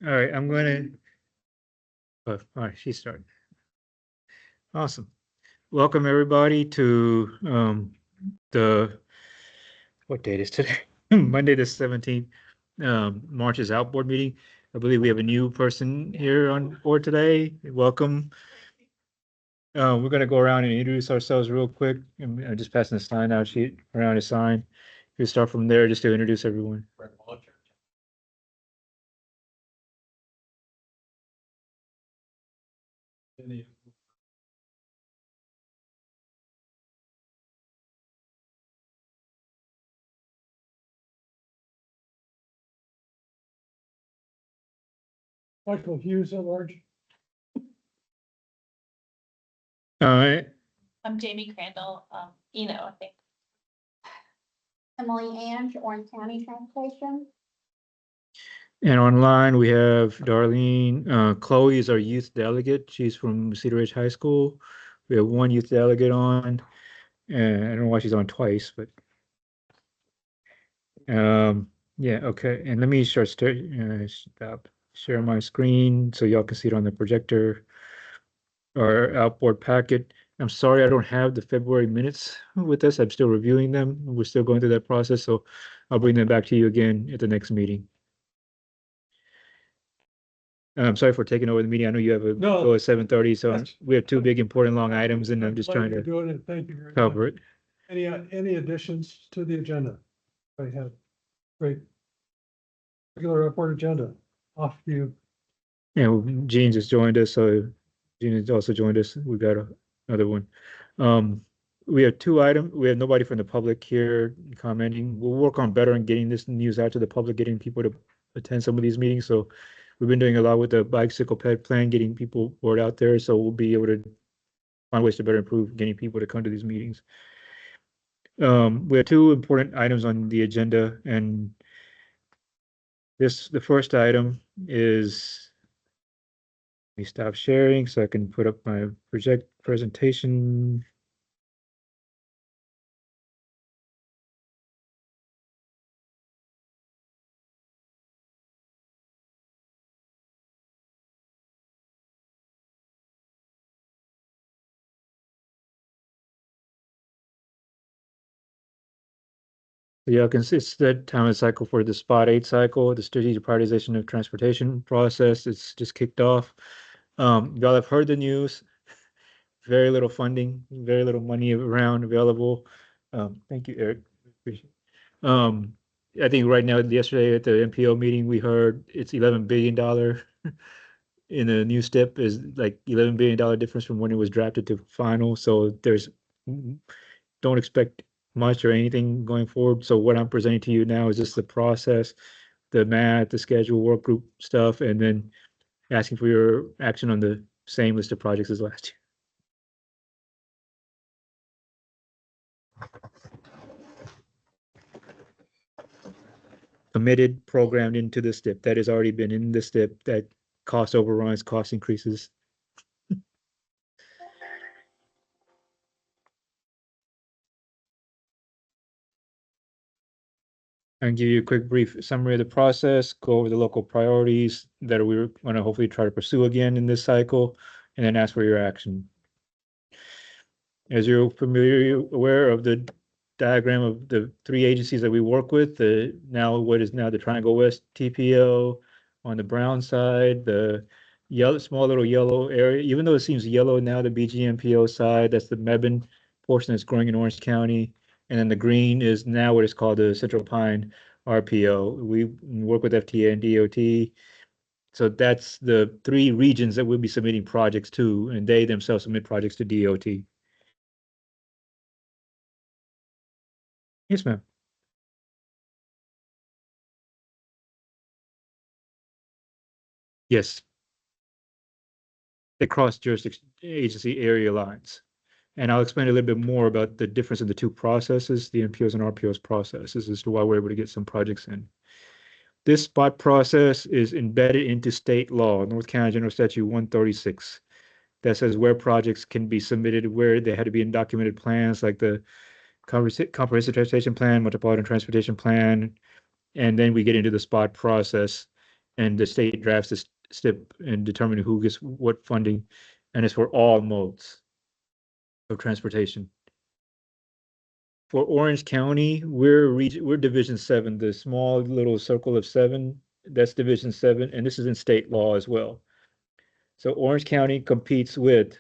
All right, I'm gonna, oh, all right, she started. Awesome. Welcome, everybody, to the, what date is today? Monday the 17th, March's Outboard meeting. I believe we have a new person here on board today. Welcome. We're gonna go around and introduce ourselves real quick. I'm just passing the sign out sheet around a sign. We start from there just to introduce everyone. Michael Hughes at large. All right, I'm Jamie Crandall, I think. Emily Ange, Orange County Transportation. and online we have Darlene. Chloe is our youth delegate. She's from Cedar Ridge High School. We have one youth delegate on, and I don't know why she's on twice, but yeah, okay. And let me stop share my screen so y'all can see it on the projector. Our outboard packet. I'm sorry I don't have the February minutes with us. I'm still reviewing them. We're still going through that process, so I'll bring them back to you again at the next meeting. I'm sorry for taking over the meeting. I know you have a No, go at 7:30, so that's- we have two big important long items, and I'm just trying to Doing it. Thank you very much. cover it. Any additions to the agenda? I have great. Regular report agenda. Off to you. Yeah, well, Gene just joined us, so Gene has also joined us. We got another one. We have two items. We have nobody from the public here commenting. We'll work on better on getting this news out to the public, getting people to attend some of these meetings. So we've been doing a lot with the bicycle ped plan, getting people word out there. So we'll be able to find ways to better improve getting people to come to these meetings. We have two important items on the agenda, and the first item is, let me stop sharing so I can put up my project presentation. Yeah, it's the time and cycle for the Spot 8 cycle, the strategic prioritization of transportation process. It's just kicked off. Y'all have heard the news. Very little funding, very little money around available. Thank you, Eric. Appreciate it. I think right now, yesterday at the MPO meeting, we heard it's $11 billion in the new STIP is like $11 billion difference from when it was drafted to final. So don't expect much or anything going forward. So what I'm presenting to you now is just the process, the math, the schedule, work group stuff, and then asking for your action on the same list of projects as last year. Committed, programmed into the STIP. That has already been in the STIP, that cost overruns, cost increases. And give you a quick brief summary of the process, go over the local priorities that we're going to hopefully try to pursue again in this cycle, and then ask for your action. As you're aware of the diagram of the three agencies that we work with, what is now the Triangle West TPO on the brown side, the small little yellow area, even though it seems yellow now, the BGMPO side, that's the Mebane portion that's growing in Orange County. And then the green is now what is called the Central Pine RPO. We work with FTA and DOT. So that's the three regions that we'll be submitting projects to, and they themselves submit projects to DOT. Yes, ma'am. Yes. They cross jurisdiction agency area lines. And I'll explain a little bit more about the difference in the two processes, the NPOs and RPOs processes, as to why we're able to get some projects in. This spot process is embedded into state law, North Carolina General Statute 136, that says where projects can be submitted, where they had to be in documented plans, like the comprehensive transportation plan, metropolitan transportation plan, and then we get into the spot process. and the state drafts this STIP and determining who gets what funding, and it's for all modes of transportation. For Orange County, we're Division 7, the small little circle of 7, that's Division 7, and this is in state law as well. So Orange County competes with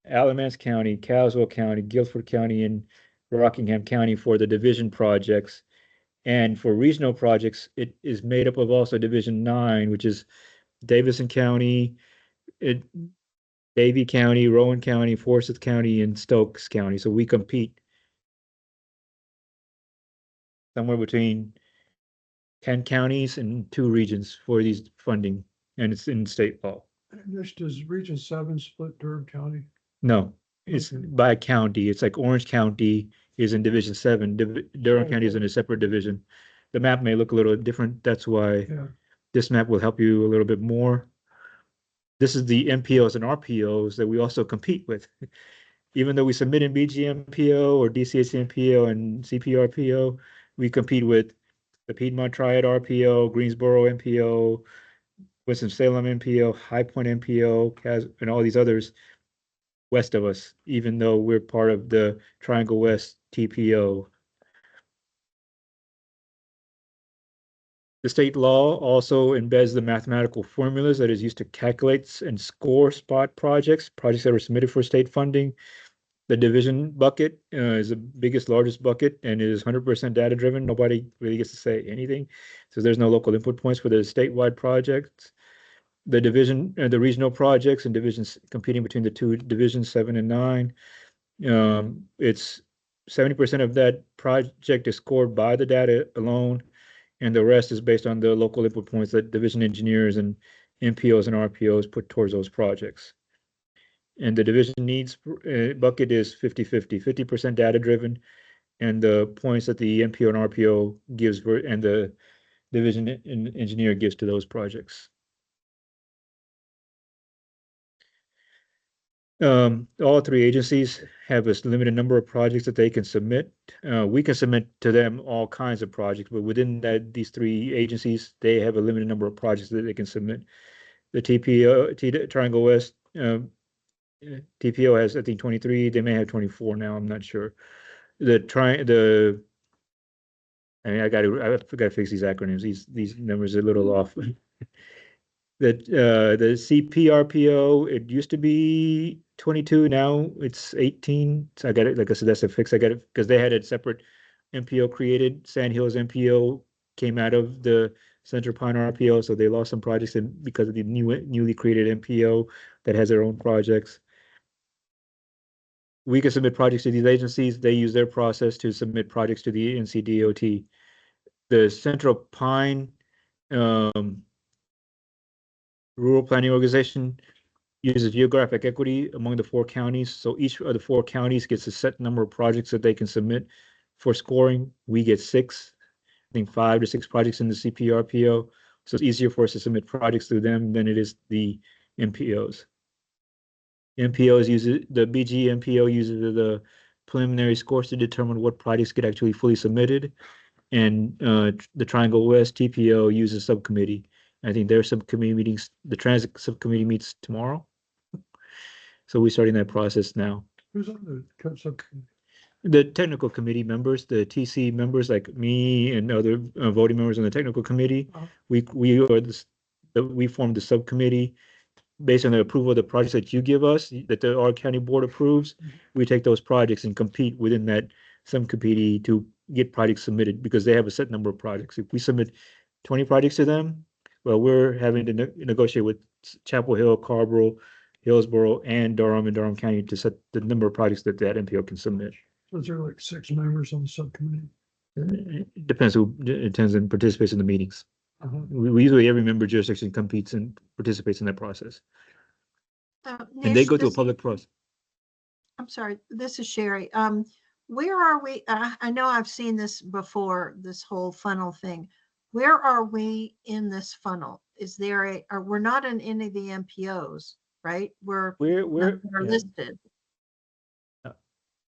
Alamance County, Caswell County, Guilford County, and Rockingham County for the division projects. And for regional projects, it is made up of also Division 9, which is Davison County, Davie County, Rowan County, Forsyth County, and Stokes County. So we compete somewhere between 10 counties and 2 regions for these funding, and it's in state law. And this does Region 7 split Durham County? No, it's Okay. by county. It's like Orange County is in Division 7, Durham County is in a separate division. The map may look a little different. That's why Yeah, this map will help you a little bit more. This is the MPOs and RPOs that we also compete with. Even though we submit in BGMPO or DCHMPO and CPRPO, we compete with the Piedmont Triad RPO, Greensboro MPO, Winston-Salem MPO, High Point MPO, and all these others west of us, even though we're part of the Triangle West TPO. The state law also embeds the mathematical formulas that is used to calculate and score spot projects that are submitted for state funding. The division bucket is the biggest, largest bucket, and it is 100% data driven. Nobody really gets to say anything. So there's no local input points for the statewide projects. The division, the regional projects and divisions competing between the 2 divisions 7 and 9. It's 70% of that project is scored by the data alone, and the rest is based on the local input points that division engineers and MPOs and RPOs put towards those projects. And the division needs bucket is 50-50, 50% data driven, and the points that the MPO and RPO gives and the division engineer gives to those projects. All 3 agencies have a limited number of projects that they can submit. We can submit to them all kinds of projects, but within these 3 agencies, they have a limited number of projects that they can submit. The TPO, Triangle West, TPO has, I think, 23. They may have 24 now. I'm not sure. I mean, I forgot to fix these acronyms. These numbers are a little off. The CPRPO, it used to be 22, now it's 18. So I got it, like I said, that's a fix. I got it because they had a separate MPO created. Sand Hills MPO came out of the Central Pine RPO, so they lost some projects because of the newly created MPO that has their own projects. We can submit projects to these agencies. They use their process to submit projects to the NCDOT. The Central Pine Rural Planning Organization uses geographic equity among the 4 counties. So each of the 4 counties gets a set number of projects that they can submit for scoring. We get 6, I think 5 to 6 projects in the CPRPO. So it's easier for us to submit projects through them than it is the MPOs. The BG MPO uses the preliminary scores to determine what projects get actually fully submitted. And the Triangle West TPO uses subcommittee. I think their subcommittee meetings, the transit subcommittee meets tomorrow. So we're starting that process now. who's on the subcommittee? The technical committee members, the TC members like me and other voting members on the technical committee, Uh-huh. we formed the subcommittee based on the approval of the projects that you give us, that our county board approves. We take those projects and compete within that subcommittee to get projects submitted because they have a set number of projects. If we submit 20 projects to them, well, we're having to negotiate with Chapel Hill, Carrboro, Hillsborough, and Durham County to set the number of projects that MPO can submit. So is there like 6 members on the subcommittee? It depends who attends and participates in the meetings. Uh-huh. We usually, every member jurisdiction competes and participates in that process. And they Nish, go through a public process. I'm sorry, this is Sherry. Where are we? I know I've seen this before, this whole funnel thing. Where are we in this funnel? Is there we're not in any of the MPOs, right? We're We're yeah. listed.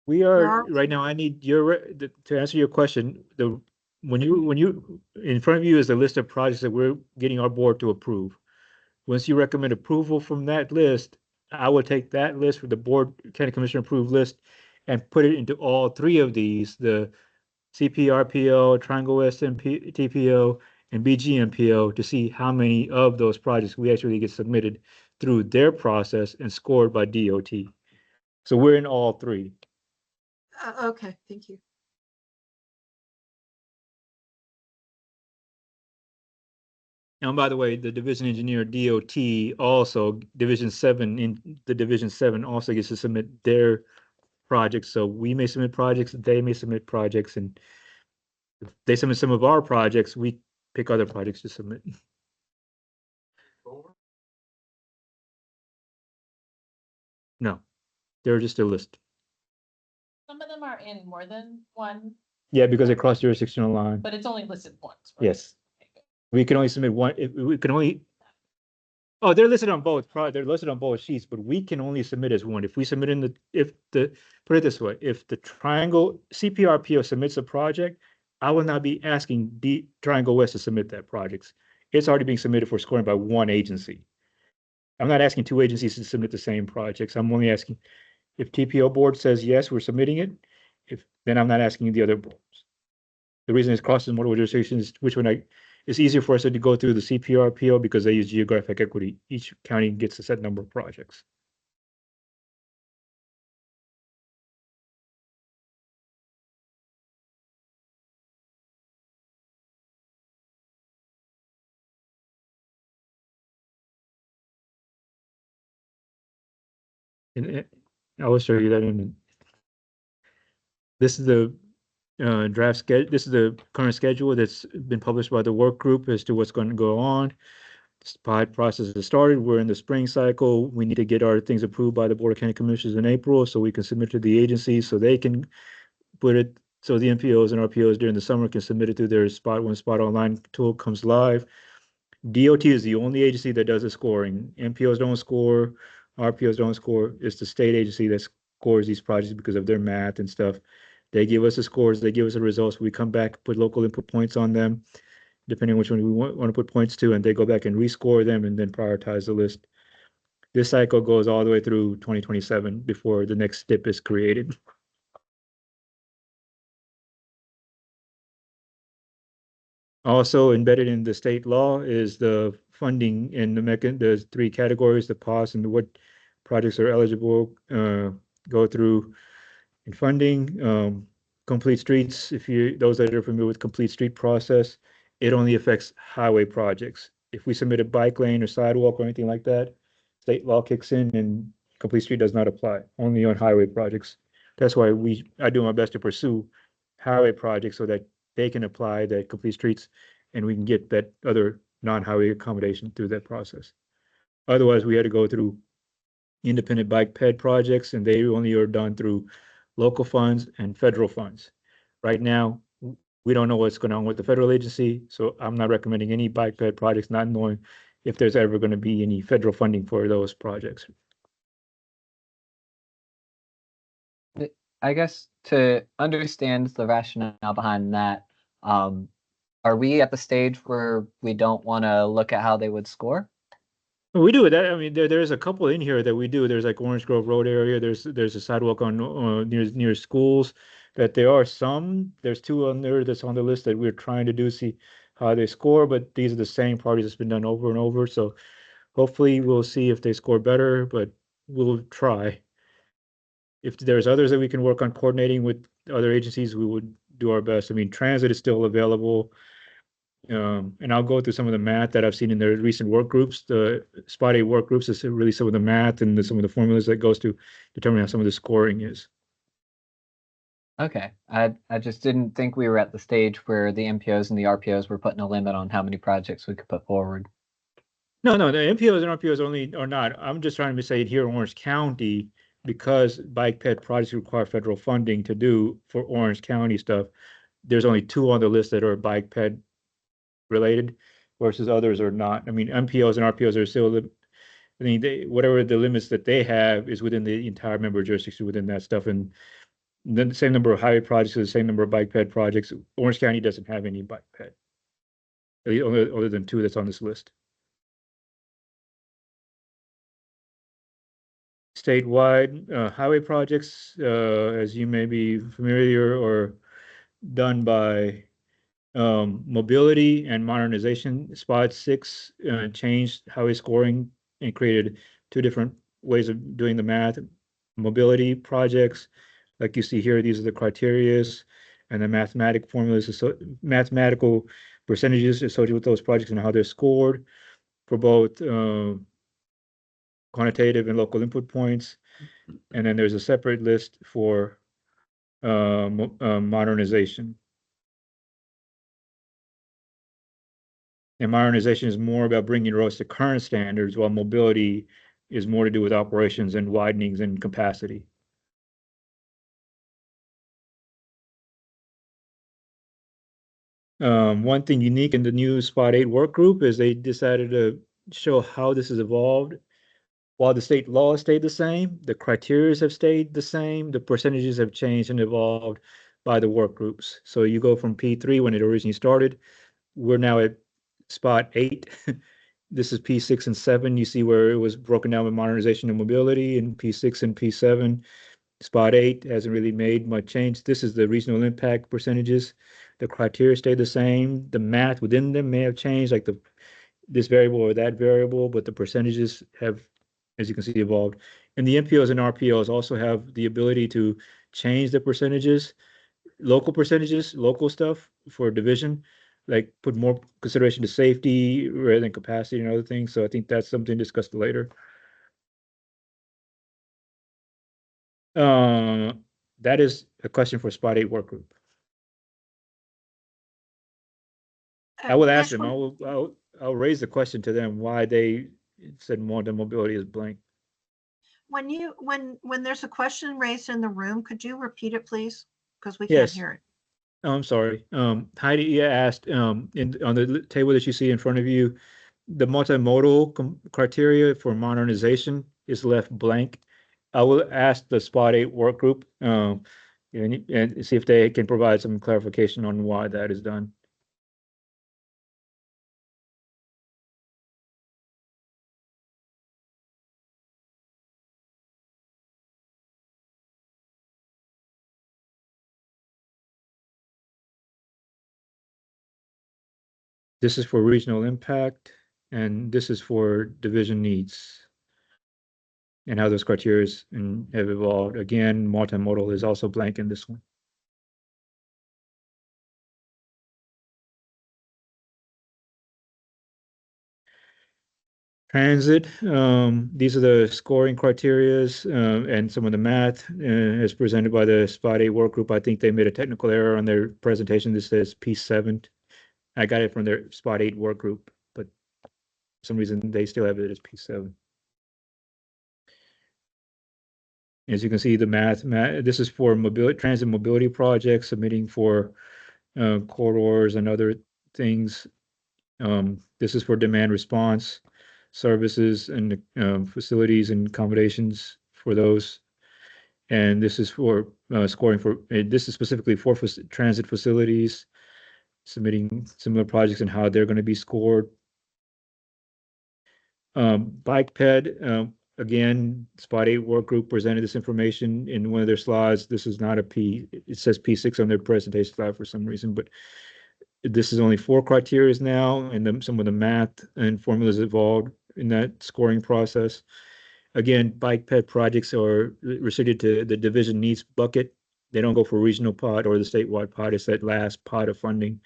We Where are are right now. I need to answer your question. when you, in front of you is a list of projects that we're getting our board to approve. Once you recommend approval from that list, I will take that list for the board, county commissioner approved list, and put it into all three of these, the CPRPO, Triangle West TPO, and BGMPO, to see how many of those projects we actually get submitted through their process and scored by DOT. So we're in all three. Okay, thank you. And by the way, the division engineer DOT also, Division 7, in the Division 7 also gets to submit their projects. So we may submit projects, they may submit projects, and if they submit some of our projects, we pick other projects to submit. No, they're just a list. Some of them are in more than one, Yeah, because they cross jurisdictional line. but it's only listed once. Right? Yes. We can only submit one, we can only, oh, they're listed on both, they're listed on both sheets, but we can only submit as one. If we submit in put it this way, if the Triangle CPRPO submits a project, I will not be asking Triangle West to submit that project. It's already being submitted for scoring by one agency. I'm not asking two agencies to submit the same projects. I'm only asking if TPO board says, yes, we're submitting it, then I'm not asking the other boards. The reason it's crosses multiple jurisdictions, it's easier for us to go through the CPRPO because they use geographic equity. Each county gets a set number of projects. And I will show you that this is the draft schedule. This is the current schedule that's been published by the work group as to what's going to go on. The pilot process has started. We're in the spring cycle. We need to get our things approved by the Board of County Commissioners in April so we can submit to the agencies so they can put it, so the MPOs and RPOs during the summer can submit it through their when Spot Online tool comes live. DOT is the only agency that does the scoring. MPOs don't score, RPOs don't score. It's the state agency that scores these projects because of their math and stuff. They give us the scores, they give us the results. We come back, put local input points on them, depending on which one we want to put points to, and they go back and rescore them and then prioritize the list. This cycle goes all the way through 2027 before the next STIP is created. Also embedded in the state law is the funding and the three categories, the cost and what projects are eligible, go through in funding. Complete streets, those that are familiar with complete street process, it only affects highway projects. If we submit a bike lane or sidewalk or anything like that, state law kicks in and complete street does not apply, only on highway projects. That's why I do my best to pursue highway projects so that they can apply the complete streets and we can get that other non-highway accommodation through that process. Otherwise, we had to go through independent bike ped projects and they only are done through local funds and federal funds. Right now, we don't know what's going on with the federal agency, so I'm not recommending any bike ped projects, not knowing if there's ever going to be any federal funding for those projects. I guess to understand the rationale behind that, are we at the stage where we don't want to look at how they would score? We do that. I mean, there's a couple in here that we do. There's like Orange Grove Road area. There's a sidewalk on near schools. That there are some. There's two on there that's on the list that we're trying to do, see how they score. But these are the same parties that's been done over and over. So hopefully we'll see if they score better. But we'll try. If there's others that we can work on coordinating with other agencies, we would do our best. I mean, transit is still available. And I'll go through some of the math that I've seen in the recent work groups. The Spot A work groups is really some of the math and some of the formulas that goes to determine how some of the scoring is. Okay, I just didn't think we were at the stage where the MPOs and the RPOs were putting a limit on how many projects we could put forward. No, the MPOs and RPOs only are not. I'm just trying to say it here in Orange County, because bike ped projects require federal funding to do for Orange County stuff. There's only two on the list that are bike ped related versus others are not. I mean, MPOs and RPOs are still, I mean, whatever the limits that they have is within the entire member jurisdiction within that stuff. And Then the same number of highway projects, the same number of bike ped projects. Orange County doesn't have any bike ped, other than two that's on this list. Statewide highway projects, as you may be familiar, are done by mobility and modernization. Spot 6 changed highway scoring and created two different ways of doing the math. Mobility projects, like you see here, these are the criterias and the mathematic formulas, mathematical percentages associated with those projects and how they're scored for both quantitative and local input points. And then there's a separate list for modernization. And modernization is more about bringing roads to current standards, while mobility is more to do with operations and widenings and capacity. One thing unique in the new Spot 8 work group is they decided to show how this has evolved. While the state law stayed the same, the criteria have stayed the same, the percentages have changed and evolved by the work groups. So you go from P3 when it originally started, we're now at Spot 8. This is P6 and 7. You see where it was broken down with modernization and mobility, and P6 and P7. Spot 8 hasn't really made much change. This is the regional impact percentages. The criteria stay the same. The math within them may have changed, like this variable or that variable, but the percentages have, as you can see, evolved. And the MPOs and RPOs also have the ability to change the percentages, local stuff for division, like put more consideration to safety rather than capacity and other things. So I think that's something discussed later. Uh, that is a question for Spot 8 work group. I will ask them. I'll raise the question to them why they said more than mobility is blank. When there's a question raised in the room, could you repeat it, please? Because we can't Yes. hear it. Oh, I'm sorry. Heidi asked on the table that you see in front of you, the multimodal criteria for modernization is left blank. I will ask the Spot 8 work group and see if they can provide some clarification on why that is done. This is for regional impact, and this is for division needs and how those criteria have evolved. Again, multimodal is also blank in this one. Transit, these are the scoring criterias and some of the math as presented by the Spot 8 work group. I think they made a technical error on their presentation. This says P7. I got it from their Spot 8 work group, but for some reason they still have it as P7. As you can see, the math, this is for transit mobility projects, submitting for corridors and other things. This is for demand response services and facilities and accommodations for those. And this is for scoring for, this is specifically for transit facilities, submitting similar projects and how they're going to be scored. Bike ped, again, Spot 8 work group presented this information in one of their slides. This is not a P, it says P6 on their presentation slide for some reason, but this is only 4 criteria now, and then some of the math and formulas evolved in that scoring process. Again, bike ped projects are restricted to the division needs bucket. They don't go for regional pod or the statewide pod. It's that last pod of funding.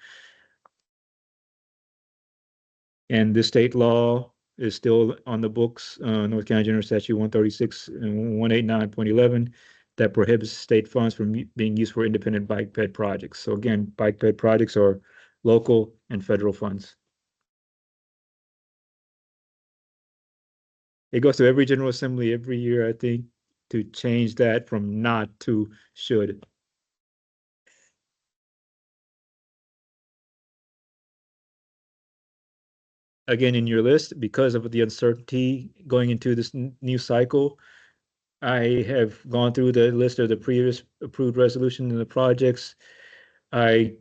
And the state law is still on the books, North Carolina General Statute 136 and 189.11, that prohibits state funds from being used for independent bike ped projects. So again, bike ped projects are local and federal funds. It goes to every General Assembly every year, I think, to change that from not to should. Again, in your list, because of the uncertainty going into this new cycle, I have gone through the list of the previous approved resolution and the projects. I,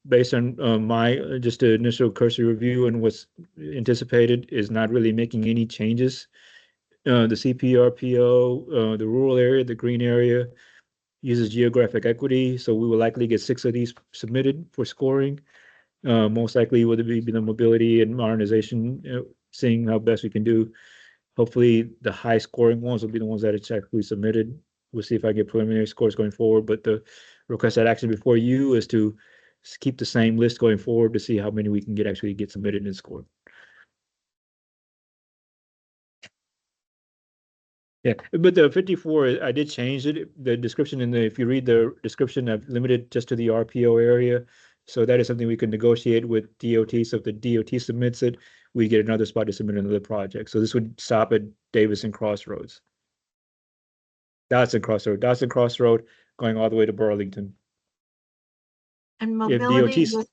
based on my just the initial cursory review and what's anticipated, is not really making any changes. The CPRPO, the rural area, the green area uses geographic equity, so we will likely get 6 of these submitted for scoring. Most likely would be the mobility and modernization, seeing how best we can do. Hopefully, the high scoring ones will be the ones that are actually submitted. We'll see if I get preliminary scores going forward, but the requested action before you is to keep the same list going forward to see how many we can actually get submitted and scored. Yeah, but the 54, I did change it. The description if you read the description, I've limited just to the RPO area. So that is something we can negotiate with DOT. So if the DOT submits it, we get another spot to submit another project. So this would stop at Davis and Crossroads. Dotson Crossroad, going all the way to Burlington. And If mobility, DOT,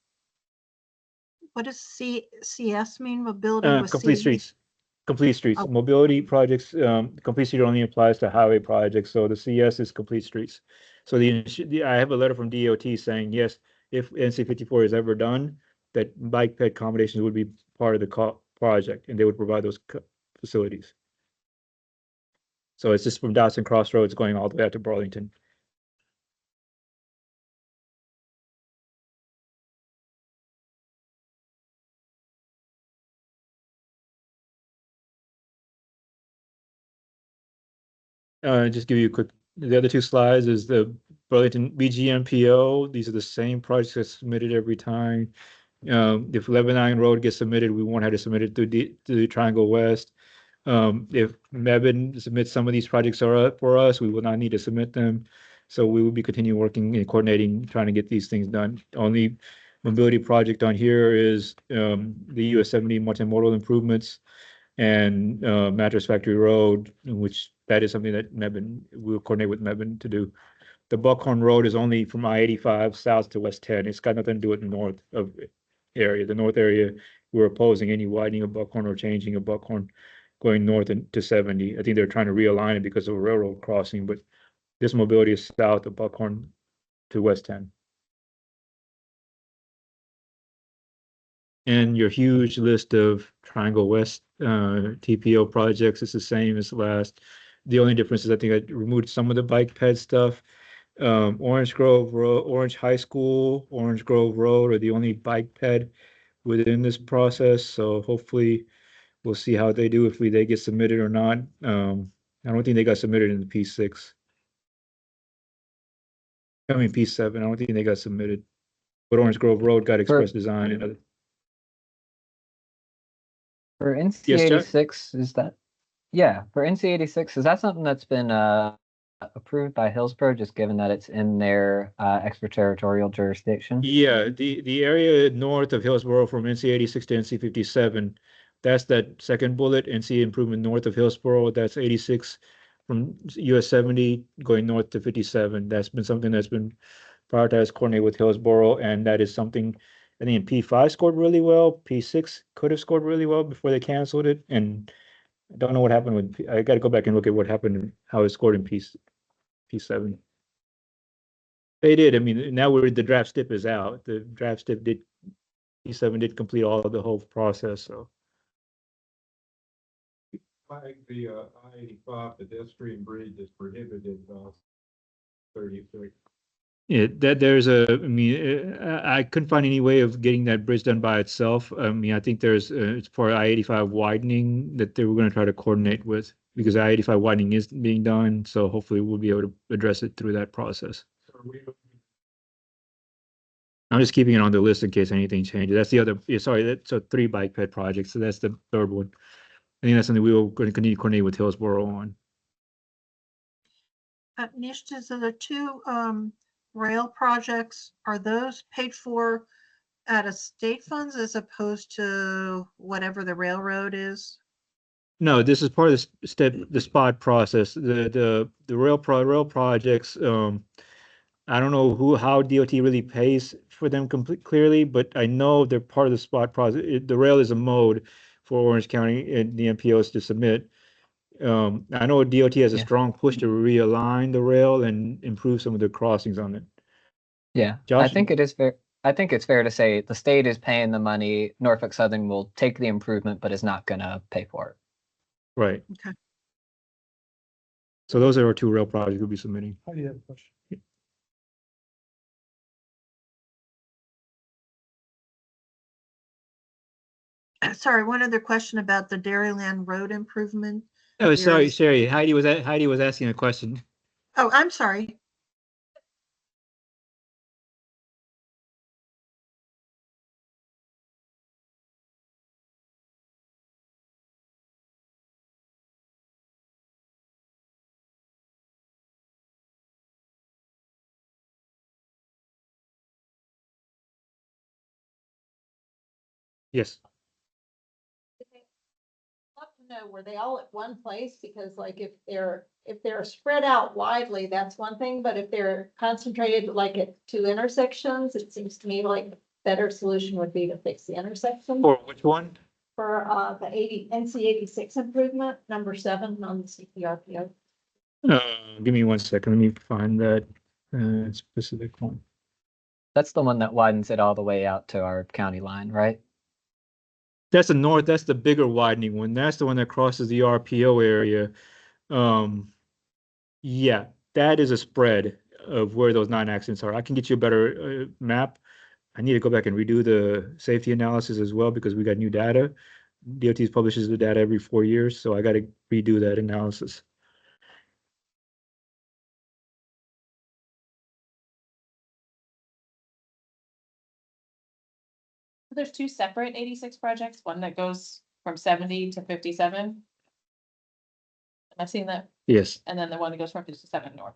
what does CS mean, mobility with complete C? streets. Complete streets. Oh. Mobility projects, complete street only applies to highway projects, so the CS is complete streets. So I have a letter from DOT saying, yes, if NC 54 is ever done, that bike ped accommodations would be part of the project, and they would provide those facilities. So it's just from Dotson Crossroads going all the way out to Burlington. Just give you a quick, the other 2 slides is the Burlington BGMPO. These are the same projects that's submitted every time. If Lebanon Road gets submitted, we won't have to submit it through the Triangle West. If Mebane submits some of these projects for us, we will not need to submit them. So we will be continuing working and coordinating, trying to get these things done. Only mobility project on here is the US 70 multimodal improvements and Mattress Factory Road, which that is something that Mebane will coordinate with Mebane to do. The Buckhorn Road is only from I-85 south to West 10. It's got nothing to do with the north of area. The north area, we're opposing any widening of Buckhorn or changing of Buckhorn going north to 70. I think they're trying to realign it because of a railroad crossing, but this mobility is south of Buckhorn to West 10. And your huge list of Triangle West TPO projects is the same as last. The only difference is I think I removed some of the bike ped stuff. Orange Grove Road, Orange High School, Orange Grove Road are the only bike ped within this process. So hopefully we'll see how they do if they get submitted or not. I don't think they got submitted in the P6. I mean P7. I don't think they got submitted. But Orange Grove Road got express design and other. For NC Yes, Chuck? 86, is that? Yeah, for NC 86, is that something that's been approved by Hillsborough, just given that it's in their extraterritorial jurisdiction? Yeah, the area north of Hillsborough from NC 86 to NC 57, that's that second bullet, NC improvement north of Hillsborough, that's 86 from US 70 going north to 57. That's been something that's been prioritized, coordinated with Hillsborough, and that is something I think in P5 scored really well. P6 could have scored really well before they canceled it, and I don't know what happened with I got to go back and look at what happened, how it scored in P7. They did. I mean, now the draft stip is out. The draft stip P7 did complete all of the whole process. So Like the I-85 pedestrian bridge is prohibited 36. yeah, there's I mean, I couldn't find any way of getting that bridge done by itself. I mean, I think there's it's for I-85 widening that they were going to try to coordinate with because I-85 widening is being done. So hopefully we'll be able to address it through that process. I'm just keeping it on the list in case anything changes. That's the other, sorry, that's 3 bike ped projects. So that's the third one. I think that's something we will continue to coordinate with Hillsborough on. Nish, so the 2 rail projects, are those paid for out of state funds as opposed to whatever the railroad is? No, this is part of the spot process. The rail projects. I don't know how DOT really pays for them clearly, but I know they're part of the spot process. The rail is a mode for Orange County and the MPOs to submit. I know DOT has a Yeah. strong push to realign the rail and improve some of the crossings on it. Yeah, I Josh? think it is fair. I think it's fair to say the state is paying the money. Norfolk Southern will take the improvement, but is not gonna pay for it. Right. Okay. So those are our two rail projects we'll be submitting. Heidi had a question. Sorry, one other question about the Dairyland Road improvement. Oh, sorry, There's- Sherry. Heidi was asking a question. Oh, I'm sorry. Yes. Love to know, were they all at one place? Because like if they're spread out widely, that's one thing, but if they're concentrated like at two intersections, it seems to me like a better solution would be to fix the intersection. For which one? For the NC 86 improvement, number 7 on the CPRPO. Give me 1 second. Let me find that specific one. That's the one that widens it all the way out to our county line, right? That's the north. That's the bigger widening one. That's the one that crosses the RPO area. Yeah, that is a spread of where those 9 accidents are. I can get you a better map. I need to go back and redo the safety analysis as well because we got new data. DOT publishes the data every 4 years, so I got to redo that analysis. There's two separate 86 projects, one that goes from 70 to 57. I've seen that, Yes, and then the one that goes from 57 north.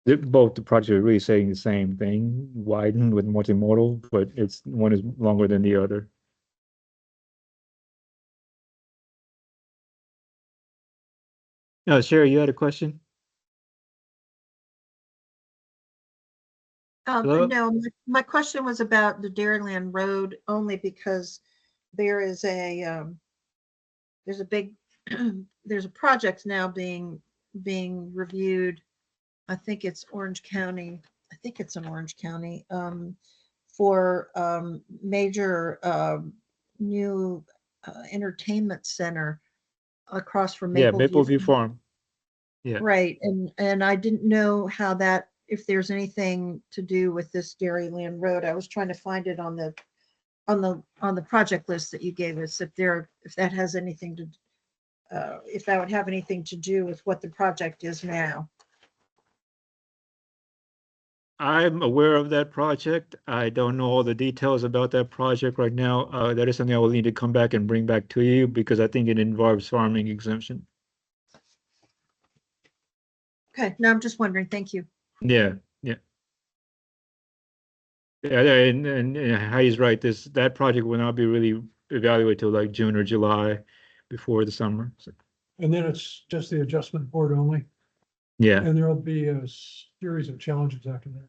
both the projects are really saying the same thing, widen with multimodal, but it's one is longer than the other. Sherry, you had a question? Hello? No, my question was about the Dairyland Road only because there is there's a big, there's a project now being reviewed. I think it's Orange County. I think it's in Orange County, for major new entertainment center across from Yeah, Maple Maple View. View Farm. Yeah. Right, and I didn't know how that, if there's anything to do with this Dairyland Road. I was trying to find it on the project list that you gave us, if that has anything to, if that would have anything to do with what the project is now. I'm aware of that project. I don't know all the details about that project right now. That is something I will need to come back and bring back to you because I think it involves farming exemption. Okay, no, I'm just wondering. Thank you. Yeah, yeah. Yeah, and Heidi's right. That project will not be really evaluated till like June or July before the summer. So, And then it's just the adjustment board only, yeah, and there'll be a series of challenges after that.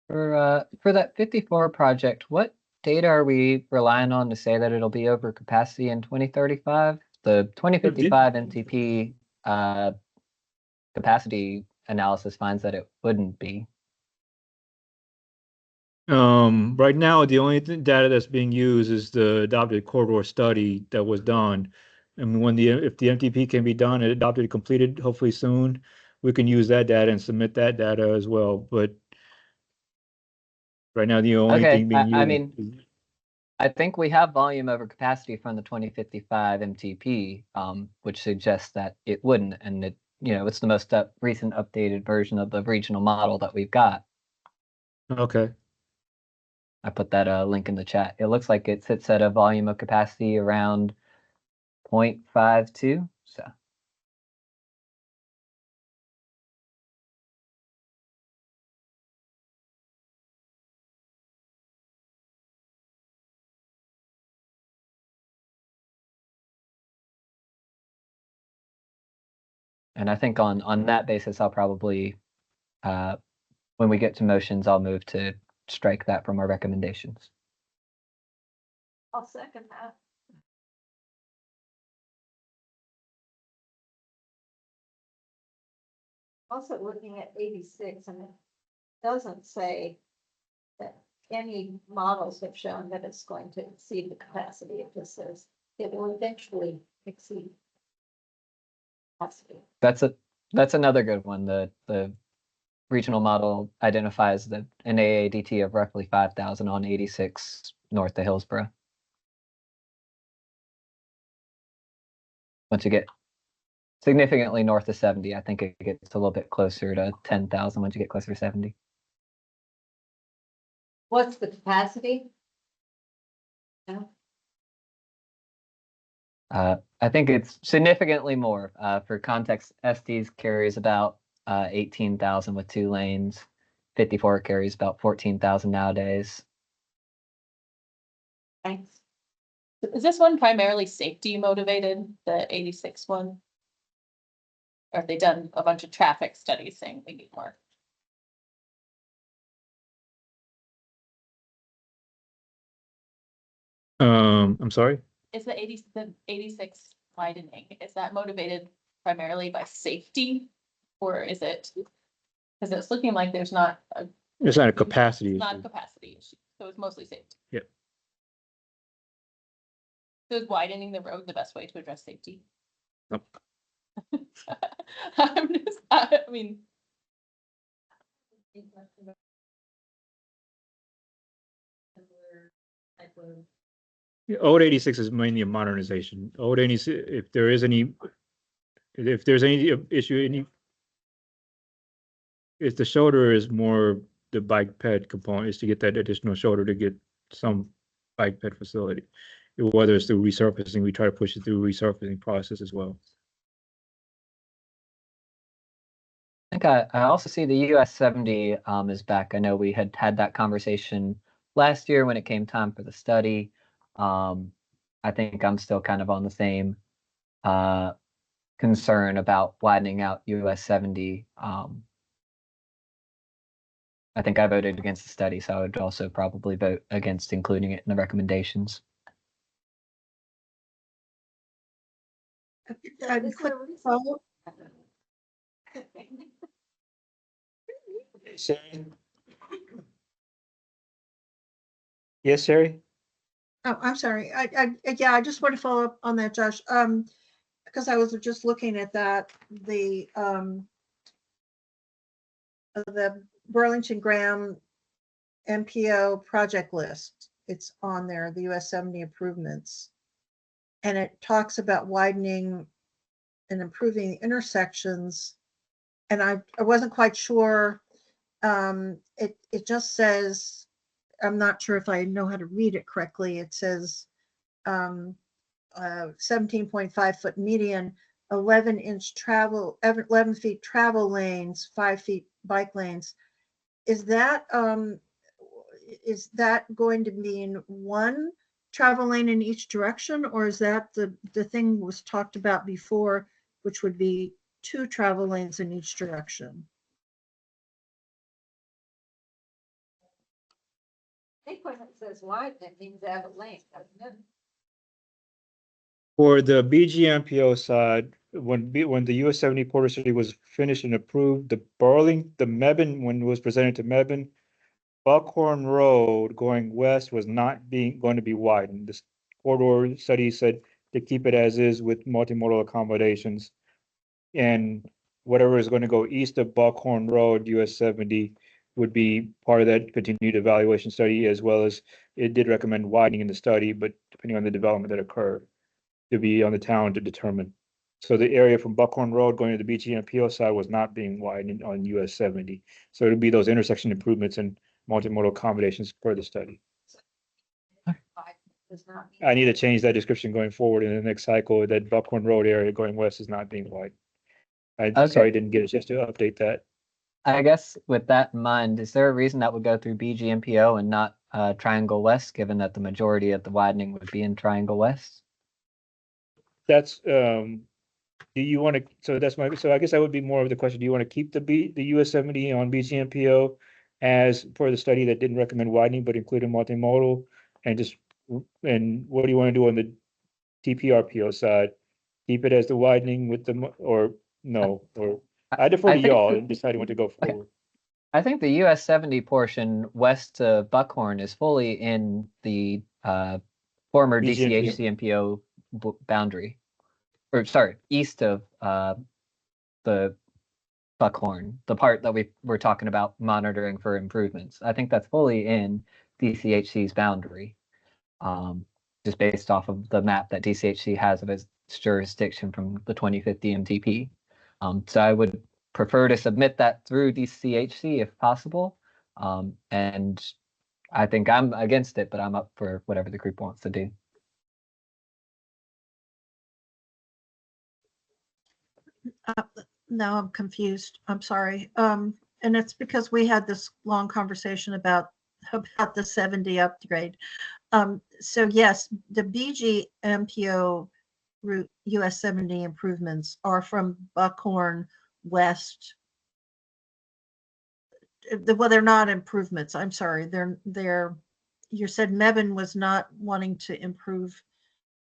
For that 54 project, what data are we relying on to say that it'll be over capacity in 2035? The 2055 MTP capacity analysis finds that it wouldn't be. Right now, the only data that's being used is the adopted corridor study that was done. And if the MTP can be done and adopted completed, hopefully soon, we can use that data and submit that data as well. But right now, the only Okay, thing being I used mean, is, I think we have volume over capacity from the 2055 MTP, which suggests that it wouldn't, and it's the most recent updated version of the regional model that we've got. okay. I put that link in the chat. It looks like it sits at a volume of capacity around 0.52. So and I think on that basis, I'll probably when we get to motions, I'll move to strike that from our recommendations. I'll second that. Also looking at 86, and it doesn't say that any models have shown that it's going to exceed the capacity. It just says it will eventually exceed capacity. That's another good one. The regional model identifies an AADT of roughly 5,000 on 86 north of Hillsborough. Once you get significantly north of 70, I think it gets a little bit closer to 10,000 once you get closer to 70. What's the capacity? No? I think it's significantly more. For context, Estes carries about 18,000 with 2 lanes. 54 carries about 14,000 nowadays. Thanks. Is this one primarily safety motivated, the 86 one? Or have they done a bunch of traffic studies saying we need more? I'm sorry. Is the 86 widening, is that motivated primarily by safety? Or is it, because it's looking like there's not a, It's not a capacity it's not a issue. capacity issue, so it's mostly safety. Yep. So is widening the road the best way to address safety? Nope. I mean. Old 86 is mainly a modernization. Old 86, if there's any issue, if the shoulder is more the bike ped component, is to get that additional shoulder to get some bike ped facility. Whether it's through resurfacing, we try to push it through resurfacing process as well. I think I also see the US 70 is back. I know we had that conversation last year when it came time for the study. I think I'm still kind of on the same concern about widening out US 70. I think I voted against the study, so I would also probably vote against including it in the recommendations. Is Quick there a reason? follow- Sherry? Yes, Sherry? Oh, I'm sorry. Yeah, I just want to follow up on that, Josh. Because I was just looking at that, the Burlington Graham MPO project list. It's on there, the US 70 improvements. And it talks about widening and improving the intersections. And I wasn't quite sure. It just says, I'm not sure if I know how to read it correctly. It says 17.5 foot median, 11 feet travel lanes, 5 feet bike lanes. Is that going to mean one travel lane in each direction, or is that the thing was talked about before, which would be 2 travel lanes in each direction? I think when it says wide, that means have a lane, doesn't it? For the BGMPO side, when the US 70 Porter City was finished and approved, the Mebane, when it was presented to Mebane, Buckhorn Road going west was not going to be widened. This corridor study said to keep it as is with multimodal accommodations. And whatever is going to go east of Buckhorn Road, US 70, would be part of that continued evaluation study, as well as it did recommend widening in the study, but depending on the development that occurred, to be on the town to determine. So the area from Buckhorn Road going to the BGMPO side was not being widened on US 70. So it'd be those intersection improvements and multimodal accommodations per the study. Wide does not mean- I need to change that description going forward in the next cycle, that Buckhorn Road area going west is not being widened. Okay. Sorry, didn't get a chance to update that. I guess with that in mind, is there a reason that would go through BGMPO and not Triangle West, given that the majority of the widening would be in Triangle West? That's, do you want to, so I guess that would be more of the question. Do you want to keep the US 70 on BGMPO as per the study that didn't recommend widening, but included multimodal, and just And what do you want to do on the TPRPO side? Keep it as the widening with the, or no, or I defer I to think y'all the- in deciding what to go Okay. forward. I think the US 70 portion west to Buckhorn is fully in the former BGMPO. DCHCMPO boundary. Or sorry, east of the Buckhorn, the part that we were talking about monitoring for improvements. I think that's fully in DCHC's boundary, just based off of the map that DCHC has of its jurisdiction from the 2050 MTP. So I would prefer to submit that through DCHC if possible. And I think I'm against it, but I'm up for whatever the group wants to do. Now I'm confused. I'm sorry. And it's because we had this long conversation about the 70 upgrade. So yes, the BGMPO route US 70 improvements are from Buckhorn west. Well, they're not improvements. I'm sorry. You said Mebane was not wanting to improve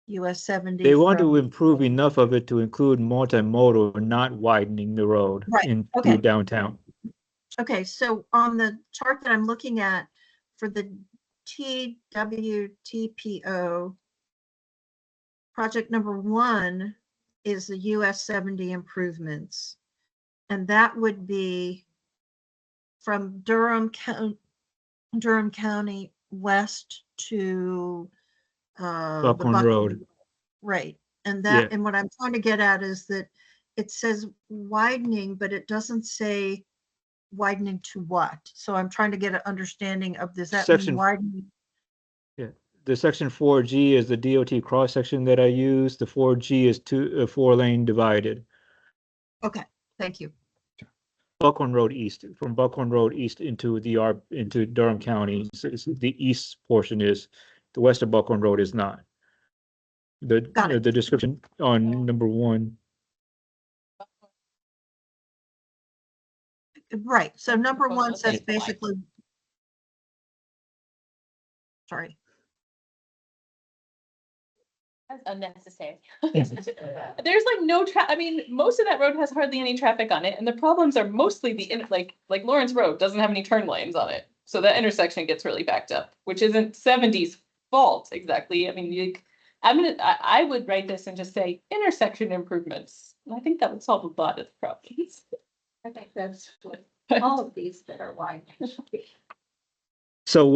US 70 They want to from, improve enough of it to include multimodal and not widening the road Right, into okay. downtown. Okay, so on the chart that I'm looking at for the TWTPO, project number 1 is the US 70 improvements. And that would be from Durham County west to the Buckhorn Road. Right. And Yeah. and what I'm trying to get at is that it says widening, but it doesn't say widening to what? So I'm trying to get an understanding of, does that mean Section- widening? Yeah, the section 4G is the DOT cross section that I use. The 4G is 4-lane divided. Okay, thank you. Buckhorn Road East, from Buckhorn Road East into into Durham County. The east portion is, the west of Buckhorn Road is not. Got it. The description on number 1. Right, so number Well, 1 okay, says it's wide. basically, sorry, That's unnecessary. There's like no I mean, most of that road has hardly any traffic on it, and the problems are mostly like Lawrence Road doesn't have any turn lanes on it. So that intersection gets really backed up, which isn't 70's fault exactly. I mean, I would write this and just say intersection improvements. And I think that would solve a lot of the problems. I think that's what all of these that are wide. So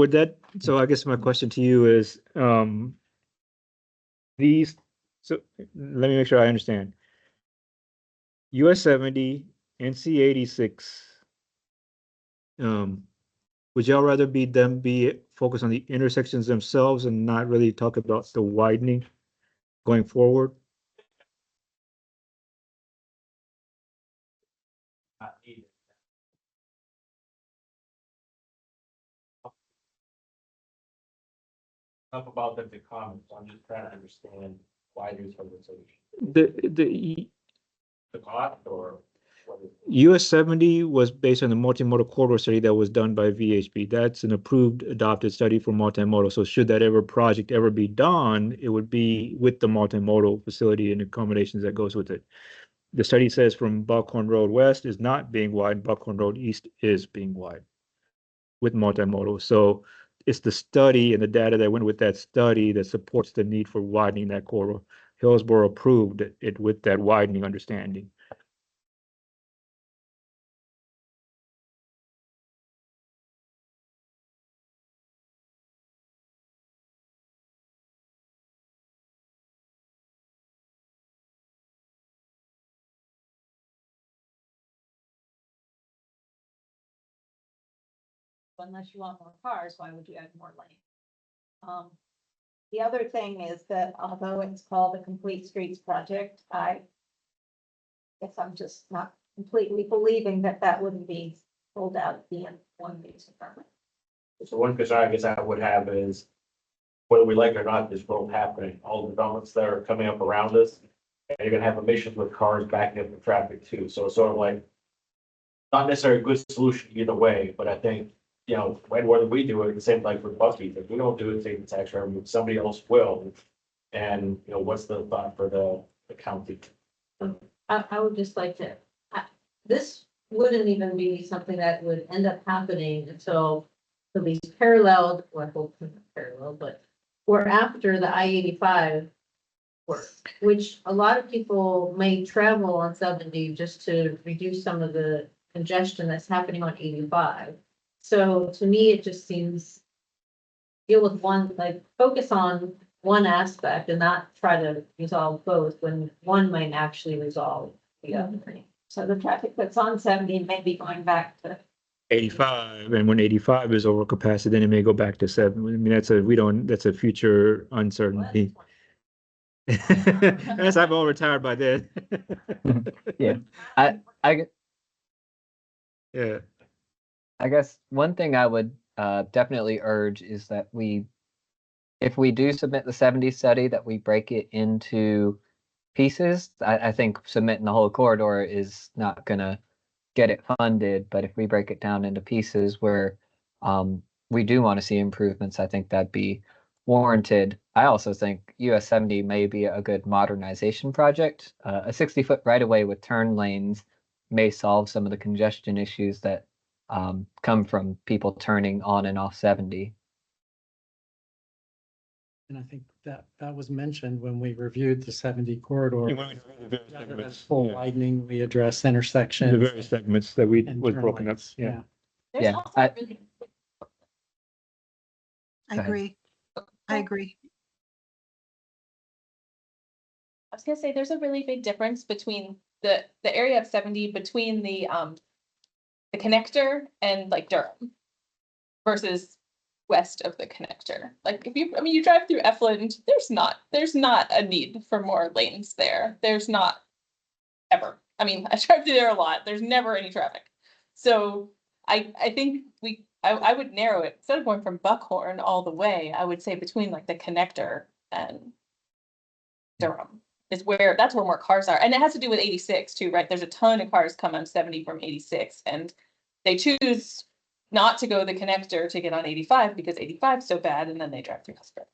I guess my question to you is, so let me make sure I understand. US 70, NC 86, would y'all rather be focused on the intersections themselves and not really talk about the widening going forward? Not needed. Enough about them to comment, so I'm just trying to understand why there's conversation. The The cost or what is? US 70 was based on the multimodal corridor study that was done by VHB. That's an approved adopted study for multimodal. So should that project ever be done, it would be with the multimodal facility and accommodations that goes with it. The study says from Buckhorn Road West is not being wide, Buckhorn Road East is being wide with multimodal. So it's the study and the data that went with that study that supports the need for widening that corridor. Hillsborough approved it with that widening understanding. Unless you want more cars, why would you add more lane? The other thing is that although it's called the Complete Streets Project, I guess I'm just not completely believing that that wouldn't be pulled out at the end of one basic permit. So one concern I guess I would have is, whether we like it or not, this road happening, all the developments that are coming up around us. And you're gonna have emissions with cars backing up the traffic too, so it's sort of like. Not necessarily a good solution either way, but I think you know, when whether we do it, the same like for Bucky's, if we don't do it, take the tax revenue, somebody else will. And, you know, what's the thought for the county? I would just like to, this wouldn't even be something that would end up happening until these paralleled, well, I hope not parallel, but or after the I-85 work, which a lot of people may travel on 70 just to reduce some of the congestion that's happening on 85. So to me, it just seems deal with one, like focus on one aspect and not try to resolve both when one might actually resolve the other. So the traffic that's on 70 may be going back to 85, and when 85 is over capacity, then it may go back to 7. I mean, that's a future uncertainty. Unless I'm all retired by then. Yeah. I Yeah. I guess one thing I would definitely urge is that if we do submit the 70 study, that we break it into pieces. I think submitting the whole corridor is not going to get it funded, but if we break it down into pieces where we do want to see improvements, I think that'd be warranted. I also think US 70 may be a good modernization project. A 60-foot right-of-way with turn lanes may solve some of the congestion issues that come from people turning on and off 70. And I think that was mentioned when we reviewed the 70 corridor. You want me to read the various Rather than segments? full Yeah. widening, we addressed The intersections various segments that we and was turn broken up. lanes. Yeah. There's Yeah, also I- really, I Go ahead. agree. I agree. I was gonna say, there's a really big difference between the area of 70 between the connector and like Durham versus west of the connector. Like if you, I mean, you drive through Effland, there's not a need for more lanes there. There's not ever. I mean, I drive through there a lot. There's never any traffic. So I think I would narrow it, instead of going from Buckhorn all the way, I would say between like the connector and Durham that's where more cars are. And it has to do with 86 too, right? There's a ton of cars come on 70 from 86 and they choose not to go the connector to get on 85 because 85 is so bad, and then they drive through Hillsborough.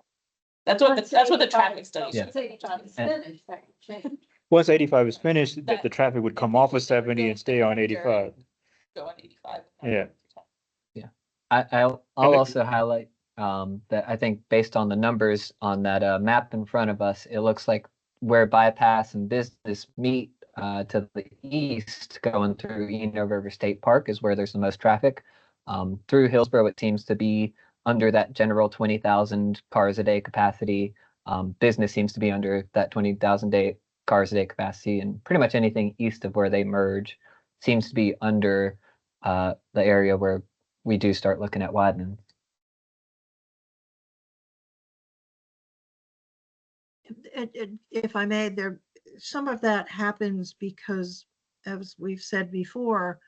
That's what the traffic study Yeah. shows. 85 is finished, that could change. Once 85 is finished, That- the traffic would come if off you of 70 go and stay on connector, 85. Go on 85. Yeah. I'll And it- also highlight that I think based on the numbers on that map in front of us, it looks like where bypass and business meet to the east going through Eno River State Park is where there's the most traffic. Through Hillsborough, it seems to be under that general 20,000 cars a day capacity. Business seems to be under that 20,000 cars a day capacity, and pretty much anything east of where they merge seems to be under the area where we do start looking at widening. If I may, some of that happens because, as we've said before,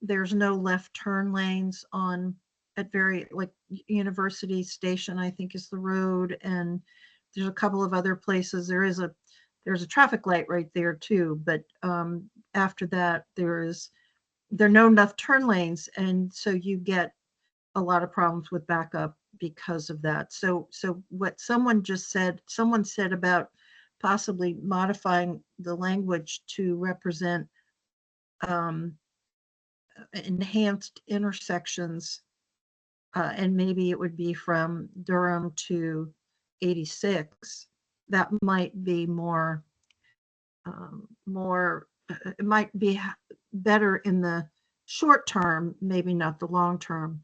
there's no left turn lanes at like University Station, I think is the road, and there's a couple of other places. There's a traffic light right there too, but after that, there are no enough turn lanes, and so you get a lot of problems with backup because of that. So what someone said about possibly modifying the language to represent enhanced intersections, and maybe it would be from Durham to 86. That might be it might be better in the short term, maybe not the long term,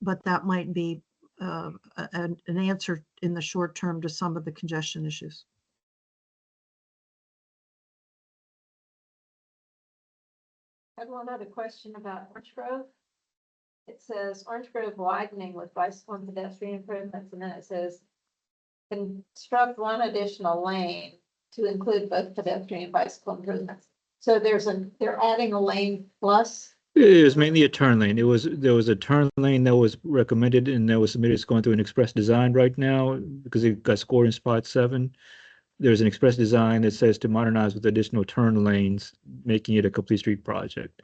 but that might be an answer in the short term to some of the congestion issues. I have one other question about Orange Grove. It says Orange Grove widening with bicycle and pedestrian improvements, and then it says construct one additional lane to include both pedestrian and bicycle improvements. So they're adding a lane plus. It was mainly a turn lane. There was a turn lane that was recommended and that was submitted. It's going through an express design right now because it got scored in spot 7. There's an express design that says to modernize with additional turn lanes, making it a complete street project.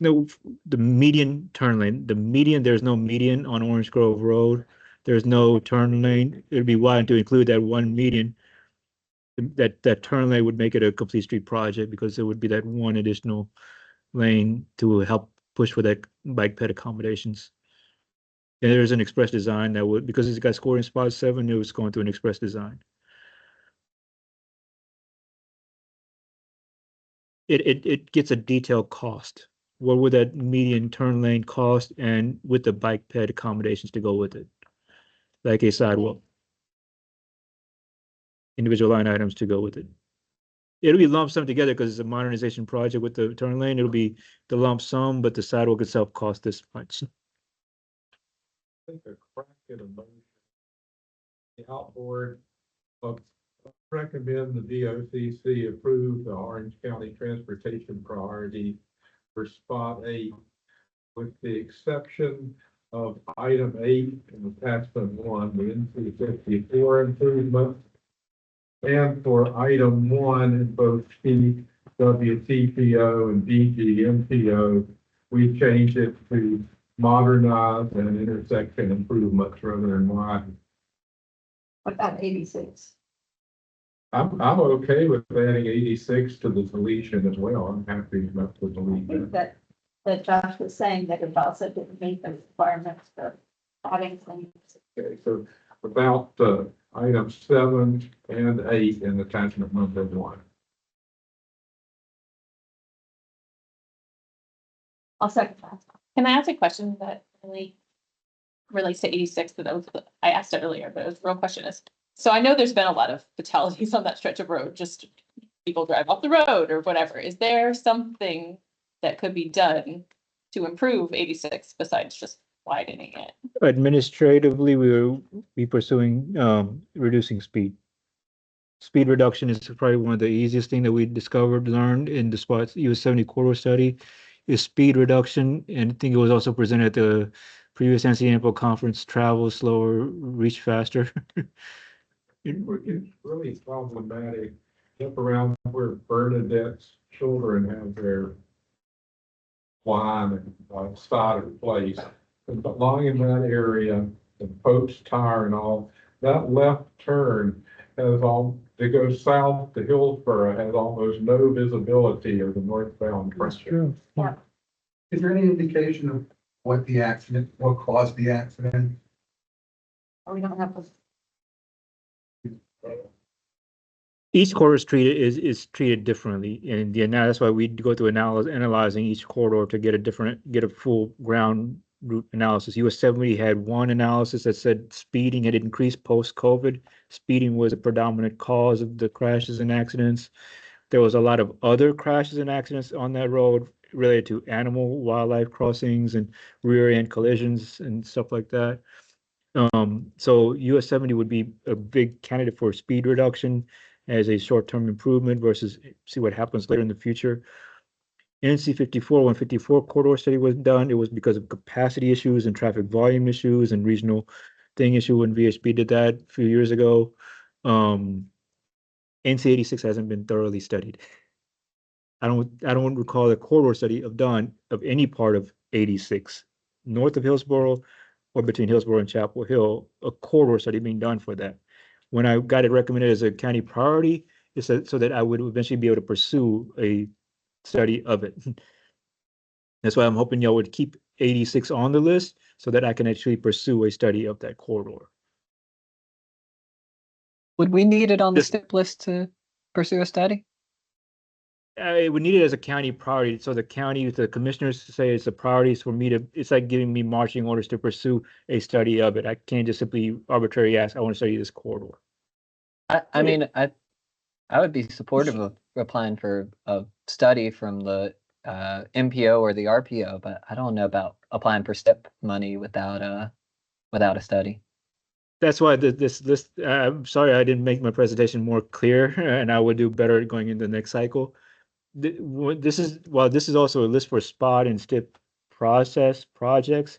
No, the median turn lane, the median, there's no median on Orange Grove Road. There's no turn lane. It'd be wide to include that one median. That turn lane would make it a complete street project because it would be that one additional lane to help push for that bike ped accommodations. And there's an express design that would, because it's got scored in spot 7, it was going through an express design. It gets a detailed cost. What would that median turn lane cost, and with the bike ped accommodations to go with it, like a sidewalk, individual line items to go with it. It'll be lumped sum together because it's a modernization project with the turn lane. It'll be the lump sum, but the sidewalk itself costs this much. I think a crack in a motion. The outboard recommend the DOCC approve the Orange County Transportation Priority for Spot 8, with the exception of item 8 in attachment 1, the NC 54 improvement. And for item 1 in both WTPO and DGMPO, we changed it to modernize and intersection improvements rather than widen. What about 86? I'm okay with adding 86 to the deletion as well. I'm happy enough to I delete think that. that Josh was saying that it also didn't meet the requirements for adding things. Okay, so about item 7 and 8 in attachment number 1. I'll second that. Can I ask a question that really relates to 86? I asked it earlier, but the real question is, so I know there's been a lot of fatalities on that stretch of road, just people drive off the road or whatever. Is there something that could be done to improve 86 besides just widening it? Administratively, we will be pursuing reducing speed. Speed reduction is probably one of the easiest thing that we learned in the spots US 70 corridor study is speed reduction. And I think it was also presented at the previous NCNPO conference, travel slower, reach faster. It's really problematic up around where Bernadette's children have their wine and started place. And along in that area, the Pope's Tire and all, that left turn has to go south to Hillsborough has almost no visibility of the northbound traffic. true. Yeah. Is there any indication of what the accident, what caused the accident? Or we don't have to. Each corridor is treated differently, and that's why we go through analyzing each corridor to get a full ground root analysis. US 70 had one analysis that said speeding had increased post-COVID. Speeding was a predominant cause of the crashes and accidents. There was a lot of other crashes and accidents on that road related to animal wildlife crossings and rear end collisions and stuff like that. So US 70 would be a big candidate for speed reduction as a short-term improvement versus see what happens later in the future. NC 54, when 54 corridor study was done, it was because of capacity issues and traffic volume issues and regional thing issue when VHB did that a few years ago. NC 86 hasn't been thoroughly studied. I don't recall a corridor study done of any part of 86 north of Hillsborough or between Hillsborough and Chapel Hill, a corridor study being done for that. When I got it recommended as a county priority, it's so that I would eventually be able to pursue a study of it. That's why I'm hoping y'all would keep 86 on the list so that I can actually pursue a study of that corridor. Would we need it on the This- STIP list to pursue a study? It would need it as a county priority. So the county, the commissioners say it's a priority for me to, it's like giving me marching orders to pursue a study of it. I can't just simply arbitrarily ask, I want to study this corridor. I mean, I would be supportive of applying for a study from the MPO or the RPO, but I don't know about applying for STIP money without a study. That's why this list, I'm sorry I didn't make my presentation more clear, and I would do better going into the next cycle. This is also a list for spot and STIP projects.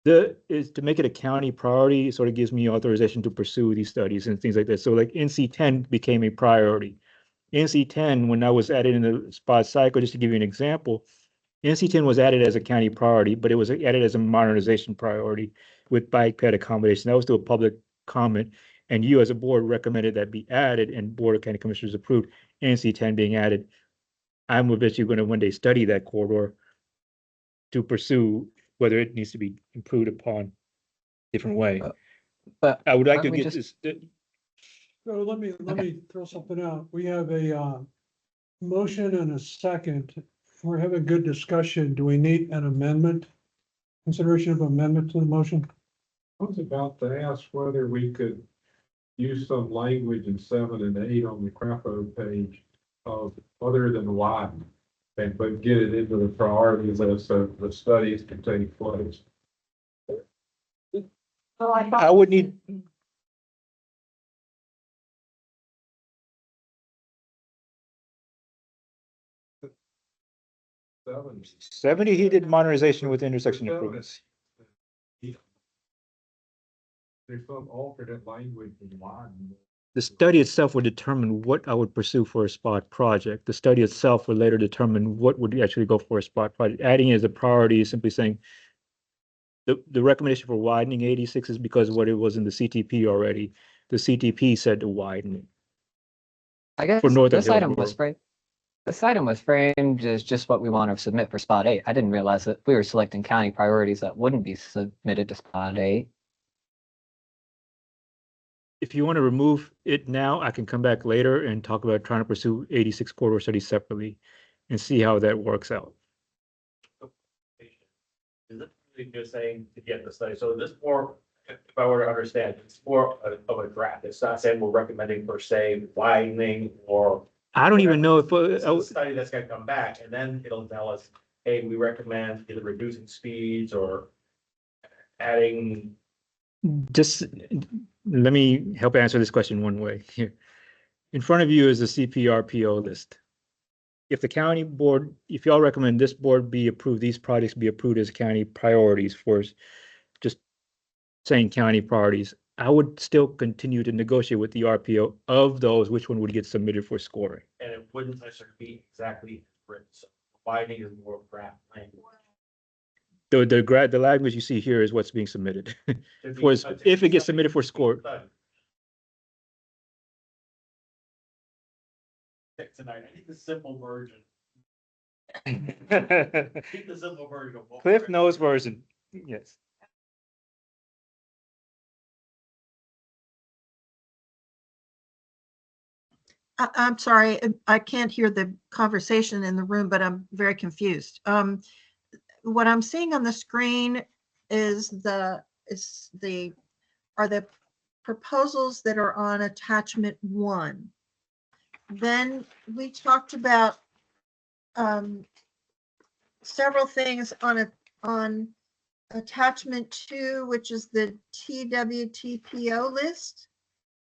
Is to make it a county priority, it sort of gives me authorization to pursue these studies and things like that. So like NC 10 became a priority. NC 10, when I was added in the spot cycle, just to give you an example, NC10 was added as a county priority, but it was added as a modernization priority with bike ped accommodation. That was through a public comment. And you as a board recommended that be added and Board of County Commissioners approved NC10 being added. I'm eventually going to one day study that corridor to pursue whether it needs to be improved upon different way. But I would like aren't to we get just- this, So let me throw something out. We have a motion and a second. We're having a good discussion. Do we need an amendment? Consideration of amendment to the motion? I was about to ask whether we could use some language in 7 and 8 on the Crapo page of other than widen. And but get it into the priority list so the studies can take place. Oh, I I would need, 7. 70 heated modernization with intersection improvements. There's some alternate language in widen. The study itself would determine what I would pursue for a spot project. The study itself would later determine what would actually go for a spot project. Adding it as a priority is simply saying the recommendation for widening 86 is because what it was in the CTP already. The CTP said to widen it. I guess For Northern this item Hillsborough. was framed. This item was framed as just what we want to submit for spot 8. I didn't realize that we were selecting county priorities that wouldn't be submitted to spot 8. If you want to remove it now, I can come back later and talk about trying to pursue 86 corridor studies separately and see how that works out. Is it really just saying to get the study? So this more, if I were to understand, it's more of a draft. It's not saying we're recommending per se widening or. I don't even know if, It's a study that's gonna come back and then it'll tell us, hey, we recommend either reducing speeds or adding. just let me help answer this question one way here. In front of you is the CPRPO list. If the county board, if y'all recommend this board be approved, these projects be approved as county priorities for just saying county priorities, I would still continue to negotiate with the RPO of those, which one would get submitted for scoring. And it wouldn't necessarily be exactly written. So widening is more draft language. The language you see here is what's being submitted. If it gets submitted for score. Tonight, I need the simple version. Cliff Keep the simple version. of what we're- Knows version, yes. I'm sorry, I can't hear the conversation in the room, but I'm very confused. What I'm seeing on the screen is the proposals that are on attachment 1. Then we talked about several things on attachment 2, which is the TWTPO list,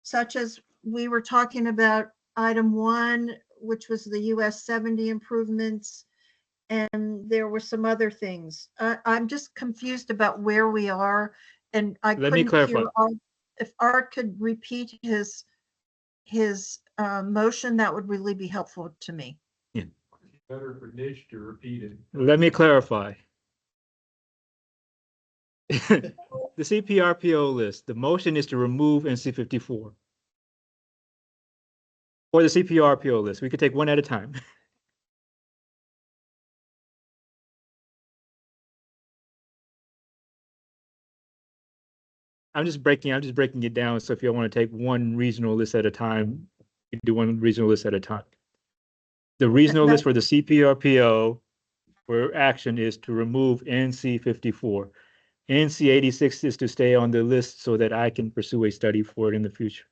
such as we were talking about item 1, which was the US 70 improvements, and there were some other things. I'm just confused about where we are, and I Let me couldn't hear clarify. if Art could repeat his motion, that would really be helpful to me. Better for Nish to repeat it. Let me clarify. The CPRPO list, the motion is to remove NC 54. Or the CPRPO list. We could take one at a time. I'm just breaking it down. So if you want to take one regional list at a time, you do one regional list at a time. The regional list for the CPRPO for action is to remove NC 54. NC 86 is to stay on the list so that I can pursue a study for it in the future.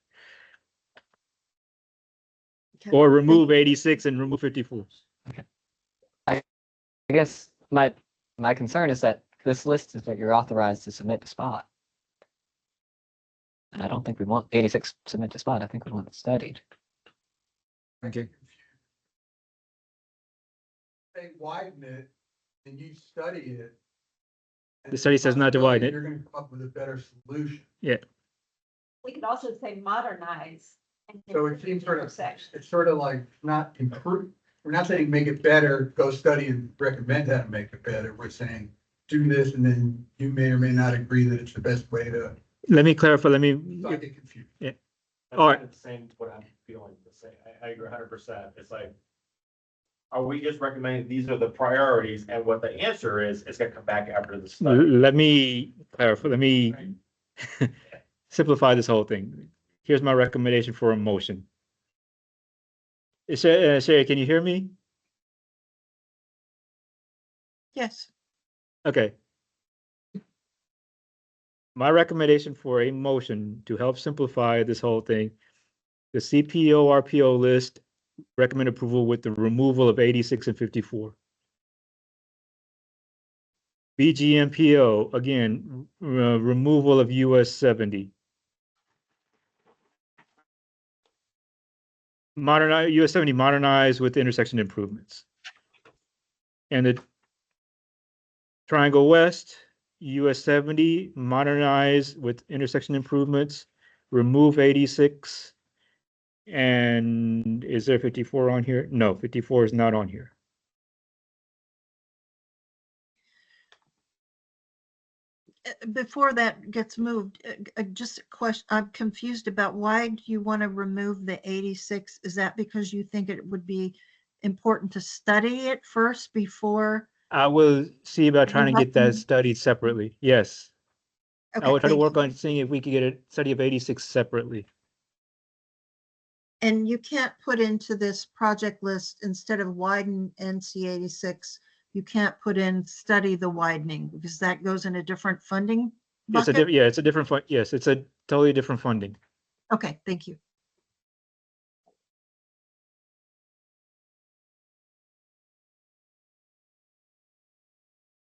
Okay. Or remove 86 and remove 54. I guess my concern is that this list is that you're authorized to submit to spot. And I don't think we want 86 submit to spot. I think we want it studied. Okay. They widen it and you study it. and The study says not to widen it. You're gonna come up with a better solution. We could also say modernize. and So it seems sort of, intersection. it's sort of like not improve, we're not saying make it better, go study and recommend how to make it better. We're saying do this and then you may or may not agree that it's the best way to Let me clarify, let me, not get confused. That's All right. kind of the same to what I'm feeling to say. I agree 100%. It's like, are we just recommending these are the priorities and what the answer is, it's gonna come back after the study. let me clarify, let me simplify this whole thing. Here's my recommendation for a motion. Sherry, can you hear me? Yes, Okay. My recommendation for a motion to help simplify this whole thing, the CPO RPO list, recommend approval with the removal of 86 and 54. BGMPO, again, removal of US 70. Modernize, US 70 modernized with intersection improvements. And the Triangle West, US 70 modernize with intersection improvements, remove 86. And is there 54 on here? No, 54 is not on here. before that gets moved, just a question, I'm confused about why do you want to remove the 86? Is that because you think it would be important to study it first before? I will see about trying to get that Recommend- studied separately. Yes. I Okay, will try to thank work you. on seeing if we could get a study of 86 separately. And you can't put into this project list, instead of widen NC 86, you can't put in study the widening because that goes in a different funding It's a bucket? yeah, it's a different fund. Yes, it's a totally different funding. Okay, thank you.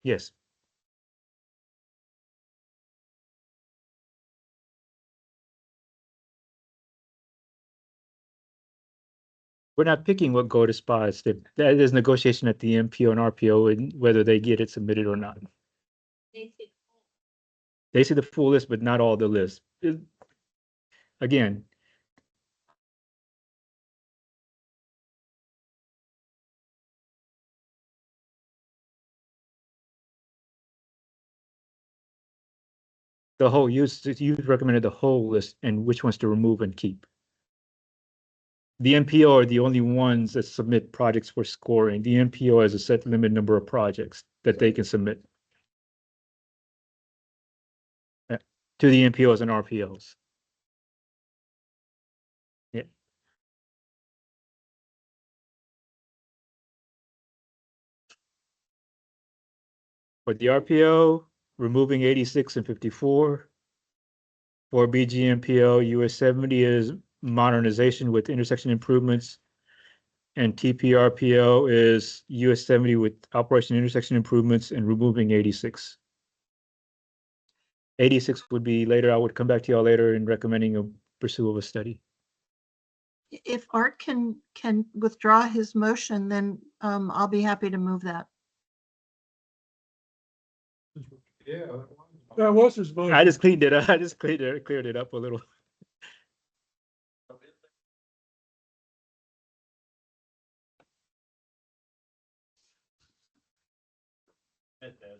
Yes. We're not picking what go to spots. That is negotiation at the MPO and RPO and whether they get it submitted or not. They see the full list, but not all the list. Again, the whole you recommended the whole list and which ones to remove and keep. The MPO are the only ones that submit projects for scoring. The MPO has a set limit number of projects that they can submit to the MPOs and RPOs. Yeah. For the RPO, removing 86 and 54. For BGMPO, US 70 is modernization with intersection improvements. And TPRPO is US 70 with operation intersection improvements and removing 86. 86 would be later. I would come back to y'all later in recommending a pursuit of a study. If Art can withdraw his motion, then I'll be happy to move that. Yeah. That was his motion. I just cleaned it up. I just cleared it up a little. At this,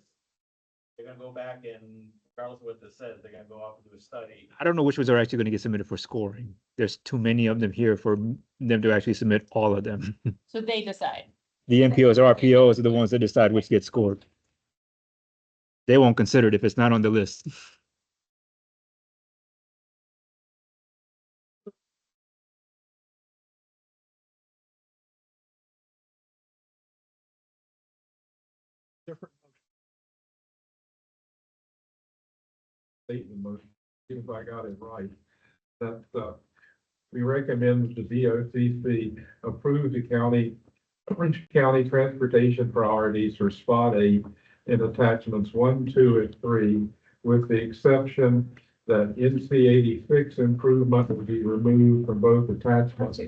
they're gonna go back and regardless of what this says, they're gonna go off and do a study. I don't know which ones are actually going to get submitted for scoring. There's too many of them here for them to actually submit all of them. So they decide. The MPOs or RPOs are the ones that decide which gets scored. They won't consider it if it's not on the list. Different. State the motion, see if I got it right. That, we recommend the DOCC approve the Orange County transportation priorities for spot 8 in attachments 1, 2, and 3, with the exception that NC 86 improvement will be removed from both attachments.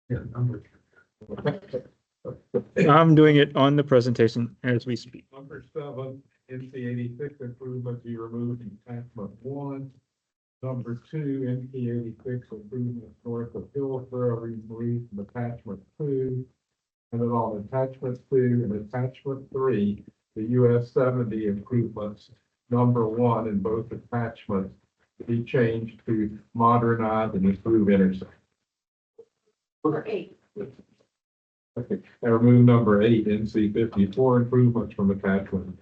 Yeah, number. I'm doing it on the presentation as we speak. Number 7, NC 86 improvement be removed from attachment 1. Number 2, NC 86 improvement north of Hillsborough removed from attachment 2. And then on attachment 2 and attachment 3, the US 70 improvements, number 1 in both attachments, to be changed to modernize and improve intersection. Great. Okay, and remove number 8, NC 54 improvements from attachment.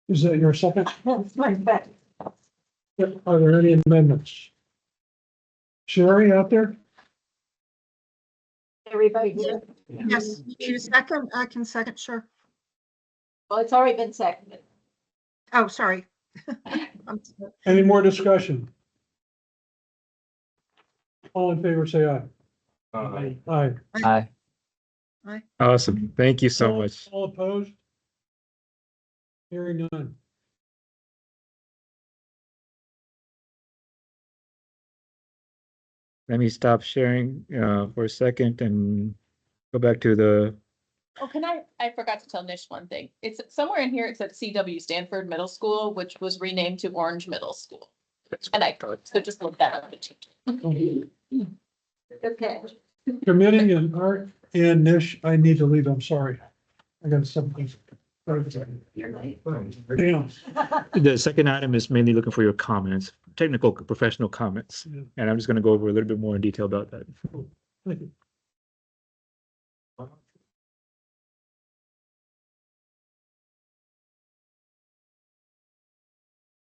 Is that your second? That's my bet. Are there any amendments? Sherry out there? Everybody good? Yes, you need a second? I can second, sure. Well, it's already been seconded. Oh, sorry. Any more discussion? All in favor, say aye. Aye. Aye. Awesome. Thank you so much. All opposed? Hearing none. Let me stop sharing for a second and go back to the, Oh, I forgot to tell Nish one thing. It's somewhere in here, it said CW Stanford Middle School, which was renamed to Orange Middle School. And so just look that up and change it. Okay. Committee and Art and Nish, I need to leave. I'm sorry. I got something. You're late. Damn. the second item is mainly looking for your comments, technical professional comments. Yeah. And I'm just going to go over a little bit more in detail about that. Thank you.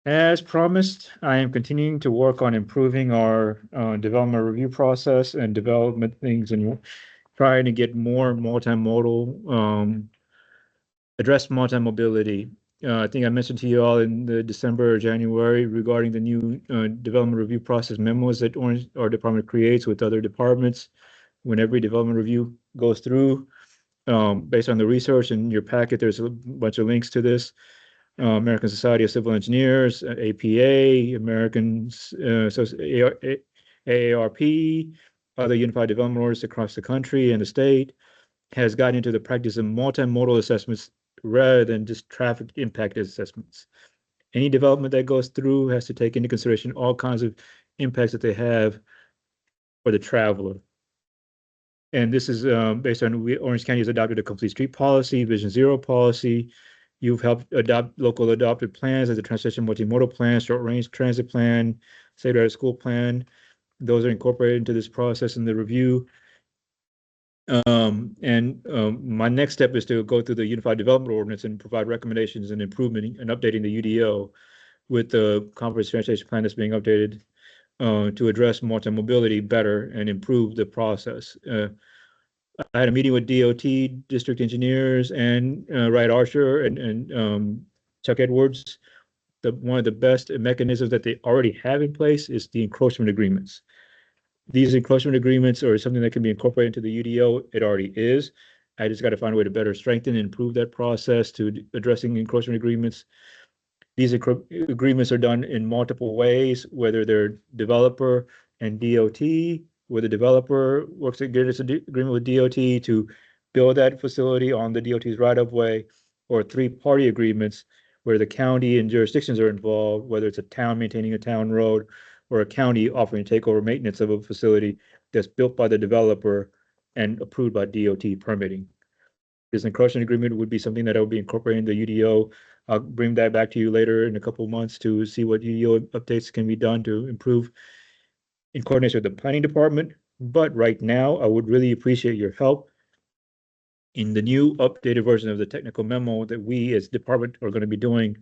As promised, I am continuing to work on improving our development review process and development things and trying to get more multimodal, address multi-mobility. I think I mentioned to you all in the December or January regarding the new development review process memos that our department creates with other departments when every development review goes through. Based on the research in your packet, there's a bunch of links to this. American Society of Civil Engineers, APA, AARP, other unified development orders across the country and the state has gotten into the practice of multimodal assessments rather than just traffic impact assessments. Any development that goes through has to take into consideration all kinds of impacts that they have for the traveler. And this is based on Orange County has adopted a complete street policy, Vision Zero policy. You've helped adopt local adopted plans as the transition multimodal plan, short range transit plan, state of school plan. Those are incorporated into this process in the review. My next step is to go through the Unified Development Ordinance and provide recommendations and improvement and updating the UDO with the comprehensive transportation plan that's being updated to address multi-mobility better and improve the process. I had a meeting with DOT district engineers and Wright Archer and Chuck Edwards. One of the best mechanisms that they already have in place is the encroachment agreements. These encroachment agreements are something that can be incorporated into the UDO. It already is. I just got to find a way to better strengthen and improve that process to addressing encroachment agreements. These agreements are done in multiple ways, whether they're developer and DOT, where the developer works to get its agreement with DOT to build that facility on the DOT's right-of-way, or three-party agreements where the county and jurisdictions are involved, whether it's a town maintaining a town road or a county offering to take over maintenance of a facility that's built by the developer and approved by DOT permitting. This encroachment agreement would be something that will be incorporated in the UDO. I'll bring that back to you later in a couple of months to see what UDO updates can be done to improve in coordination with the planning department. But right now, I would really appreciate your help in the new updated version of the technical memo that we as department are going to be doing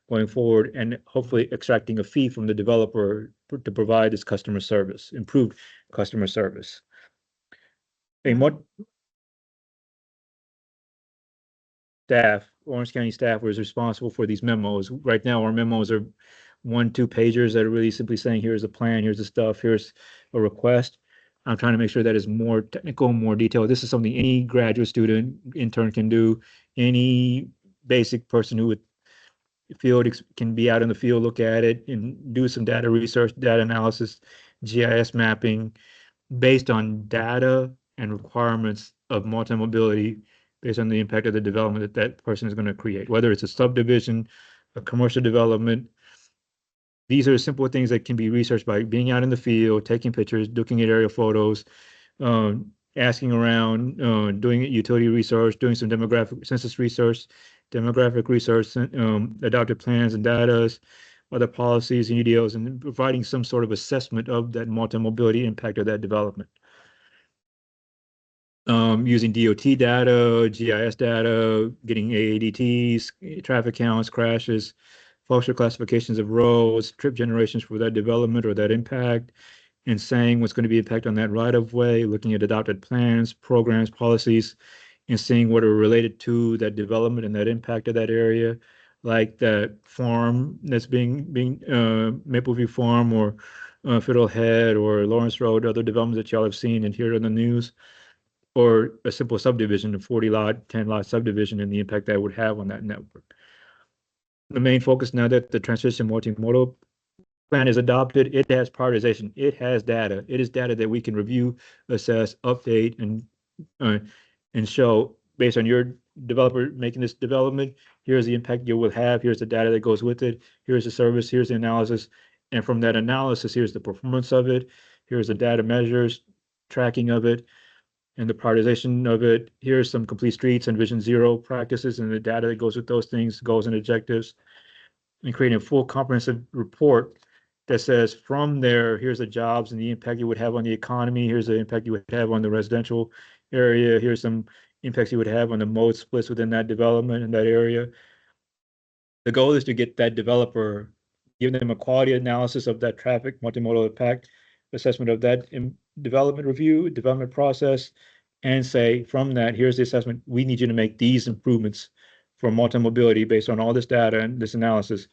going forward, and hopefully extracting a fee from the developer to provide this customer service, improved customer service. And what staff, Orange County staff was responsible for these memos. Right now, our memos are 1-2 pagers that are really simply saying, here's a plan, here's the stuff, here's a request. I'm trying to make sure that is more technical, more detailed. This is something any graduate student, intern can do. Any basic person who would field can be out in the field, look at it and do some data research, data analysis, GIS mapping based on data and requirements of multi-mobility based on the impact of the development that that person is going to create, whether it's a subdivision, a commercial development. These are simple things that can be researched by being out in the field, taking pictures, looking at aerial photos, asking around, doing utility research, doing some demographic census research, demographic research, adopted plans and data, other policies and UDOs, and providing some sort of assessment of that multi-mobility impact of that development. Using DOT data, GIS data, getting AADTs, traffic counts, crashes, functional classifications of roads, trip generations for that development or that impact, and saying what's going to be impact on that right of way, looking at adopted plans, programs, policies, and seeing what are related to that development and that impact of that area, like that farm that's being Mapleview Farm or Fiddlehead or Lawrence Road, other developments that y'all have seen and hear on the news, or a simple subdivision, a 40 lot, 10 lot subdivision, and the impact that would have on that network. The main focus now that the transition multimodal plan is adopted, it has prioritization, it has data, it is data that we can review, assess, update, and show based on your developer making this development. Here's the impact you will have. Here's the data that goes with it. Here's the service. Here's the analysis. And from that analysis, here's the performance of it. Here's the data measures, tracking of it, and the prioritization of it. Here's some complete streets and Vision Zero practices and the data that goes with those things, goals and objectives, and creating a full comprehensive report that says from there, here's the jobs and the impact you would have on the economy. Here's the impact you would have on the residential area. Here's some impacts you would have on the mode splits within that development in that area. The goal is to get that developer, give them a quality analysis of that traffic multimodal impact assessment of that development review, development process, and say from that, here's the assessment. We need you to make these improvements for multi-mobility based on all this data and this analysis.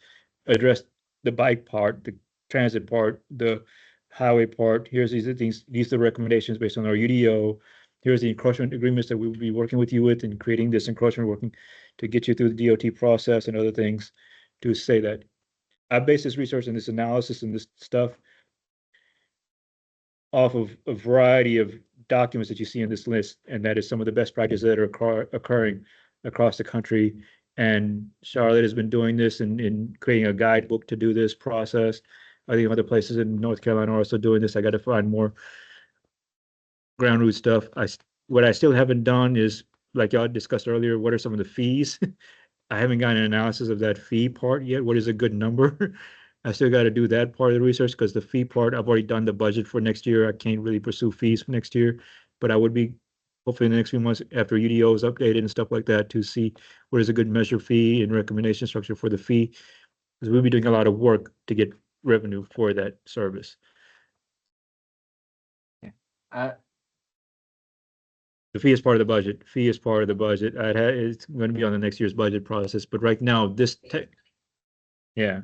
Address the bike part, the transit part, the highway part. Here's these things. These are the recommendations based on our UDO. Here's the encroachment agreements that we will be working with you with and creating this encroachment, working to get you through the DOT process and other things to say that. I base this research and this analysis and this stuff off of a variety of documents that you see in this list, and that is some of the best practices that are occurring across the country. And Charlotte has been doing this in creating a guidebook to do this process. I think other places in North Carolina are also doing this. I got to find more ground root stuff. What I still haven't done is, like y'all discussed earlier, what are some of the fees? I haven't gotten an analysis of that fee part yet. What is a good number? I still got to do that part of the research because the fee part, I've already done the budget for next year. I can't really pursue fees for next year, but I would be hopefully in the next few months after UDO is updated and stuff like that to see what is a good measure fee and recommendation structure for the fee, because we'll be doing a lot of work to get revenue for that service. Uh, The fee is part of the budget. Fee is part of the budget. It's going to be on the next year's budget process, but right now this yeah.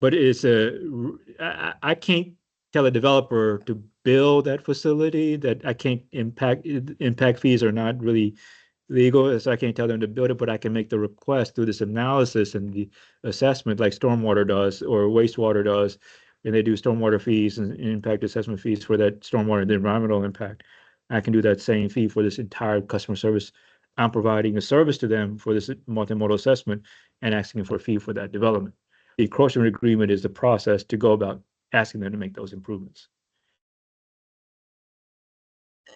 But it's I can't tell a developer to build that facility that I can't impact fees are not really legal, so I can't tell them to build it, but I can make the request through this analysis and the assessment like stormwater does or wastewater does, and they do stormwater fees and impact assessment fees for that stormwater and the environmental impact. I can do that same fee for this entire customer service. I'm providing a service to them for this multimodal assessment and asking for a fee for that development. The encroachment agreement is the process to go about asking them to make those improvements.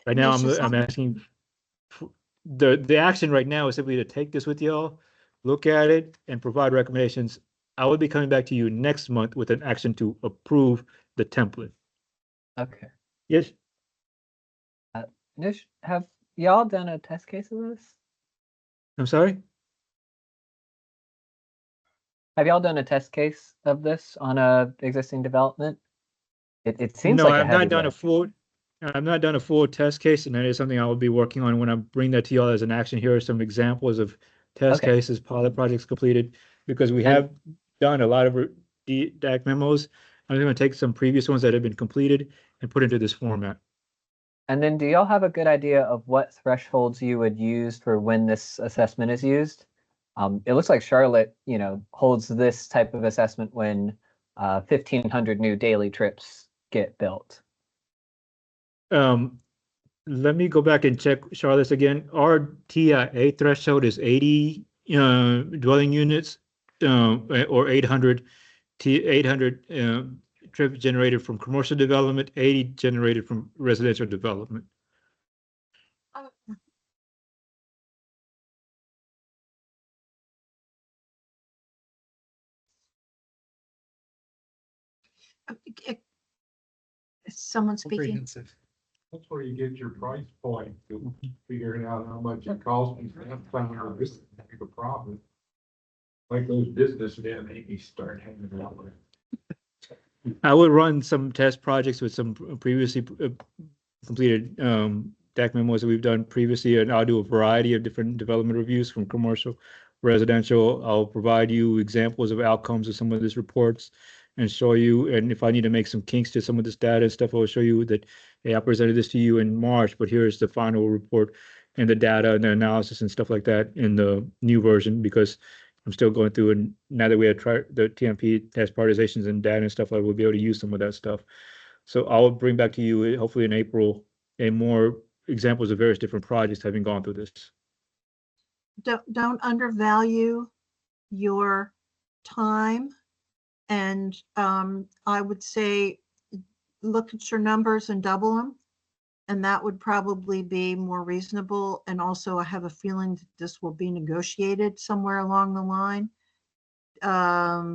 Right now, I'm asking the action right now is simply to take this with y'all, look at it, and provide recommendations. I will be coming back to you next month with an action to approve the template. okay. Yes. Nish, have y'all done a test case of this? I'm sorry. Have y'all done a test case of this on a existing development? It seems No, like a I've not heavy done a lift. full. I've not done a full test case, and that is something I will be working on when I bring that to y'all as an action. Here are some examples of test Okay. cases, pilot projects completed, because we And- have done a lot of DAC memos. I'm going to take some previous ones that have been completed and put into this format. And then do y'all have a good idea of what thresholds you would use for when this assessment is used? It looks like Charlotte, holds this type of assessment when 1,500 new daily trips get built. Let me go back and check Charlotte's again. Our TIA threshold is 80 dwelling units or 800 trips generated from commercial development, 80 generated from residential development. Is someone speaking? Comprehensive. That's where you get your price point, to figuring out how much it costs me. That's time to make a profit. Like those businessmen, maybe start hanging out with. I would run some test projects with some previously completed DAC memos that we've done previously, and I'll do a variety of different development reviews from commercial, residential. I'll provide you examples of outcomes of some of these reports and show you, and if I need to make some kinks to some of this data and stuff, I'll show you that, hey, I presented this to you in March, but here's the final report and the data and the analysis and stuff like that in the new version, because I'm still going through, and now that we have tried the TMP test prioritizations and data and stuff, I will be able to use some of that stuff. So I'll bring back to you, hopefully in April, a more examples of various different projects having gone through this. Don't undervalue your time. And I would say, look at your numbers and double them. And that would probably be more reasonable. And also I have a feeling that this will be negotiated somewhere along the line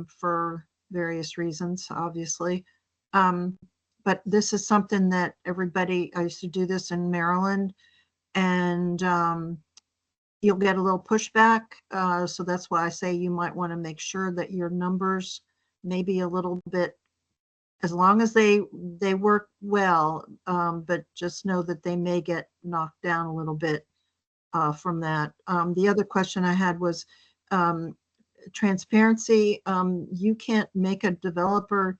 for various reasons, obviously. But this is something that everybody, I used to do this in Maryland, and you'll get a little pushback. So that's why I say you might want to make sure that your numbers maybe a little bit, as long as they work well, but just know that they may get knocked down a little bit from that. The other question I had was transparency. You can't make a developer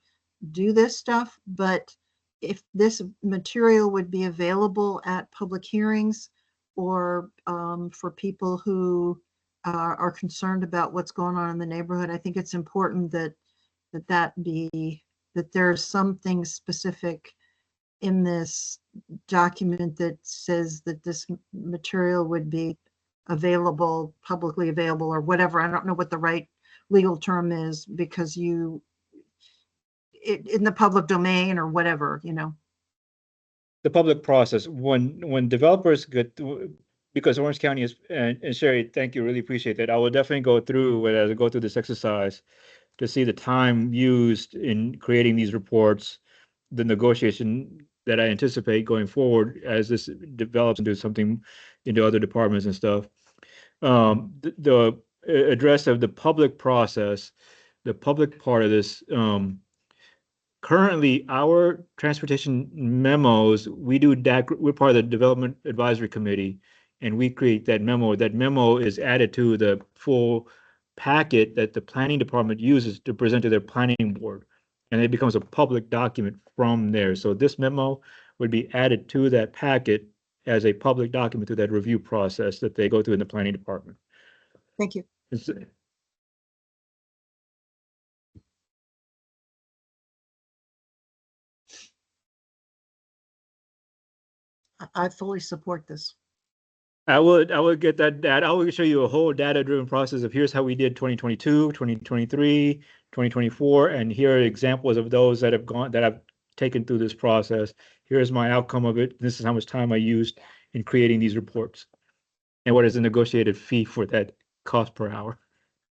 do this stuff, but if this material would be available at public hearings or for people who are concerned about what's going on in the neighborhood, I think it's important that there's something specific in this document that says that this material would be available, publicly available, or whatever. I don't know what the right legal term is, because in the public domain or whatever, The public process, when developers get, because Orange County is, and Sherry, thank you, really appreciate that. I will definitely go through, as I go through this exercise, to see the time used in creating these reports, the negotiation that I anticipate going forward as this develops into something into other departments and stuff. The address of the public process, the public part of this, currently our transportation memos, we do DAC, we're part of the Development Advisory Committee, and we create that memo. That memo is added to the full packet that the planning department uses to present to their planning board. And it becomes a public document from there. So this memo would be added to that packet as a public document through that review process that they go through in the planning department. Thank you. I fully support this. I would get that data. I will show you a whole data-driven process of here's how we did 2022, 2023, 2024, and here are examples of those that I've taken through this process. Here's my outcome of it. This is how much time I used in creating these reports. And what is the negotiated fee for that cost per hour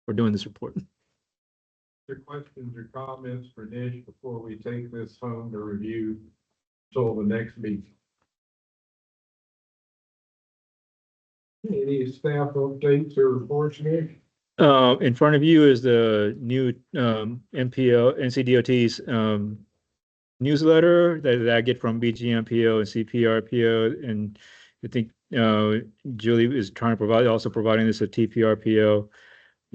for doing this report? Your questions or comments for Nish before we take this home to review until the next meeting? Any staff updates or reports, Nish? In front of you is the new MPO, NCDOT's newsletter that I get from BGMPO and CPRPO, and I think Julie is trying to also providing this at TPRPO.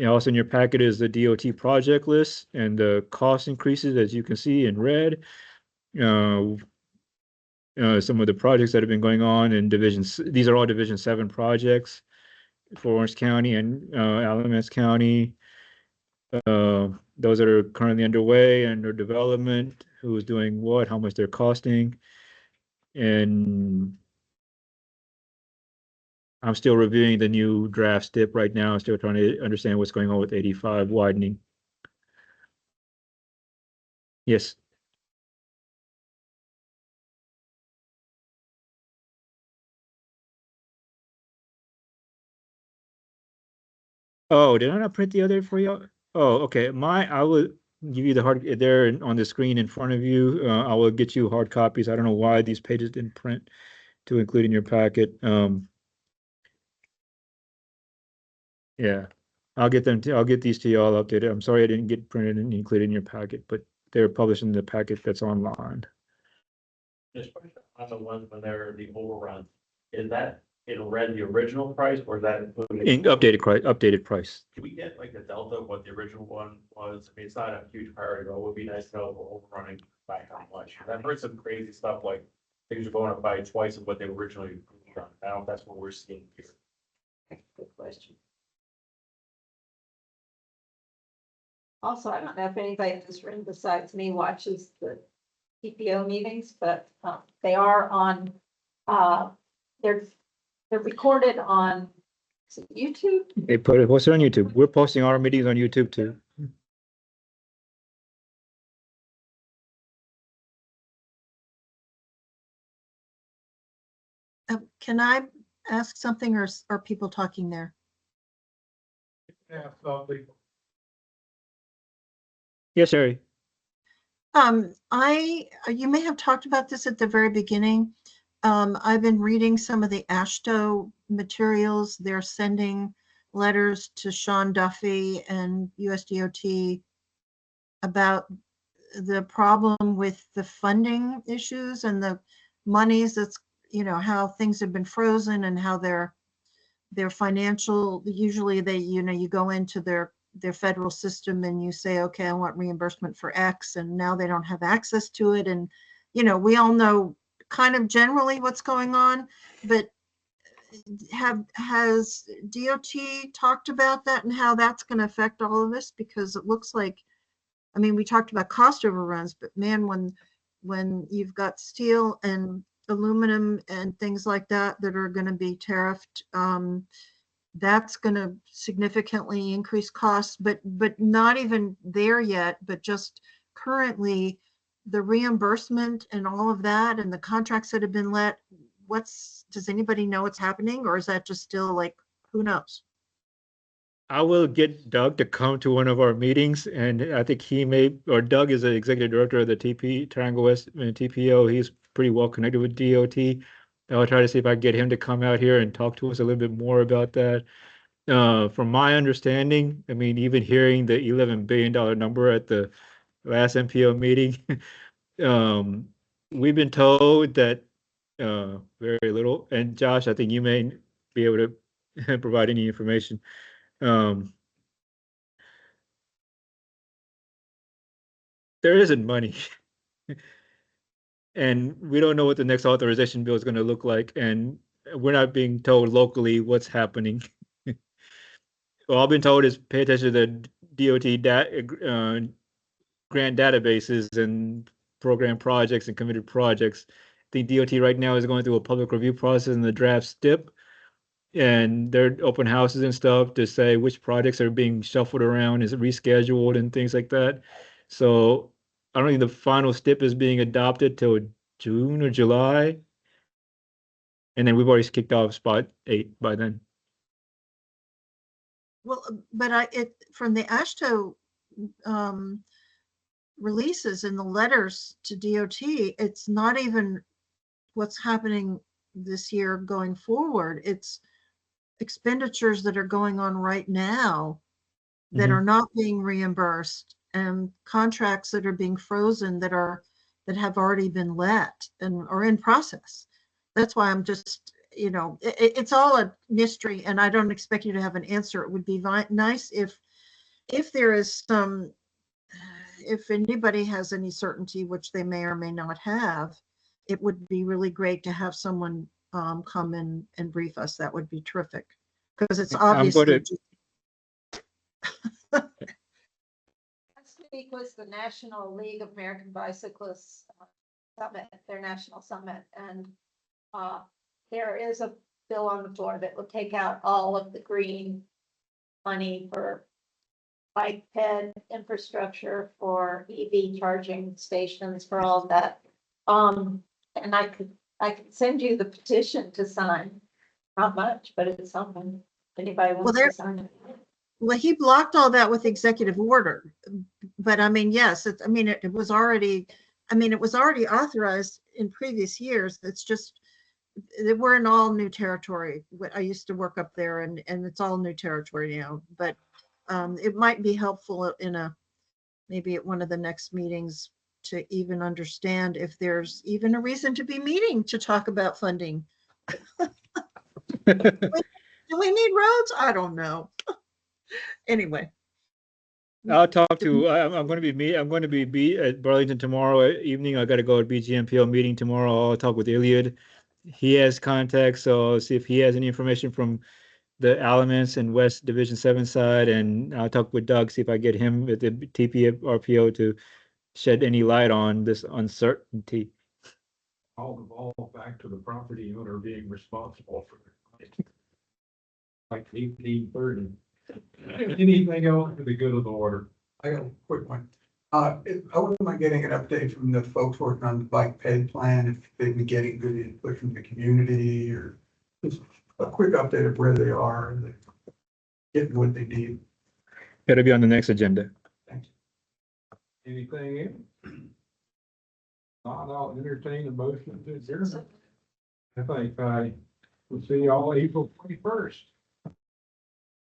Also in your packet is the DOT project list and the cost increases, as you can see in red. Some of the projects that have been going on in these are all Division 7 projects for Orange County and Alamance County. Those that are currently underway and under development, who's doing what, how much they're costing. And I'm still reviewing the new draft STIP right now. I'm still trying to understand what's going on with 85 widening. Yes. Oh, did I not print the other for you? Oh, okay. give you the hard, they're on the screen in front of you. I will get you hard copies. I don't know why these pages didn't print to include in your packet. Yeah, I'll get them to, I'll get these to you all updated. I'm sorry I didn't get printed and included in your packet, but they're published in the packet that's online. Just on the ones when they're the overrun, is that in red the original price or is that including? In updated price. Can we get like the delta of what the original one was? I mean, it's not a huge priority, but it would be nice to know if we're overrunning by how much. I've heard some crazy stuff like things are going up by twice of what they originally run. I don't know if that's what we're seeing here. Good question. Also, I don't know if anybody in this room besides me watches the TPO meetings, but they are on, they're recorded on is it YouTube. They put it, posted on YouTube. We're posting our meetings on YouTube too. Can I ask something, or are people talking there? Yeah, something. Yes, Sherry. You may have talked about this at the very beginning. I've been reading some of the AASHTO materials. They're sending letters to Sean Duffy and USDOT about the problem with the funding issues and the monies that's, how things have been frozen and how their financial, usually they, you go into their federal system and you say, okay, I want reimbursement for X, and now they don't have access to it. And, we all know kind of generally what's going on, but has DOT talked about that and how that's going to affect all of this? Because it looks like, I mean, we talked about cost overruns, but man, when you've got steel and aluminum and things like that are going to be tariffed, that's going to significantly increase costs, but not even there yet, but just currently the reimbursement and all of that and the contracts that have been let, does anybody know what's happening, or is that just still like, who knows? I will get Doug to come to one of our meetings, and I think Doug is the executive director of the Triangle West TPO. He's pretty well connected with DOT. I'll try to see if I can get him to come out here and talk to us a little bit more about that. From my understanding, I mean, even hearing the $11 billion number at the last MPO meeting, we've been told that very little. And Josh, I think you may be able to provide any information. There isn't money. And we don't know what the next authorization bill is going to look like. And we're not being told locally what's happening. All I've been told is pay attention to the DOT grant databases and program projects and committed projects. I think DOT right now is going through a public review process in the draft STIP, and they're open houses and stuff to say which projects are being shuffled around, is it rescheduled and things like that. So I don't think the final STIP is being adopted till June or July. And then we've already kicked off spot 8 by then. Well, but from the AASHTO releases and the letters to DOT, it's not even what's happening this year going forward. It's expenditures that are going on right now that are not being reimbursed, and contracts that are being frozen that have already been let and are in process. That's why I'm just, it's all a mystery, and I don't expect you to have an answer. It would be nice if there is some, if anybody has any certainty, which they may or may not have, it would be really great to have someone come in and brief us. That would be terrific, because it's obviously. Last week was the National League of American Bicyclists Summit, their national summit, and there is a bill on the floor that will take out all of the green money for bike ped infrastructure, for EV charging stations, for all of that. And I could send you the petition to sign. Not much, but it's something. If anybody wants to sign it. Well, he blocked all that with executive order, but I mean, yes, I mean, it was already, I mean, it was already authorized in previous years. It's just, we're in all new territory. I used to work up there and it's all new territory now, but it might be helpful in maybe at one of the next meetings to even understand if there's even a reason to be meeting to talk about funding. Do we need roads? I don't know. Anyway. I'll talk to, I'm going to I'm going to be at Burlington tomorrow evening. I got to go to BGMPL meeting tomorrow. I'll talk with Iliad. He has contacts, so I'll see if he has any information from the Alamance and West Division 7 side, and I'll talk with Doug, see if I get him at the TPRPO to shed any light on this uncertainty. All the ball back to the property owner being responsible for it. Like 1830. Anything else for the good of the order? I got a quick one. I wouldn't mind getting an update from the folks working on the bike ped plan, if they've been getting good input from the community, or just a quick update of where they are and getting what they need. It'll be on the next agenda. Thanks. Anything else? Not, I'll entertain a motion to adjourn. I think I will see y'all April 21st.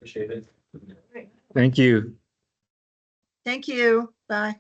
Appreciate it. Thank you. Thank you. Bye.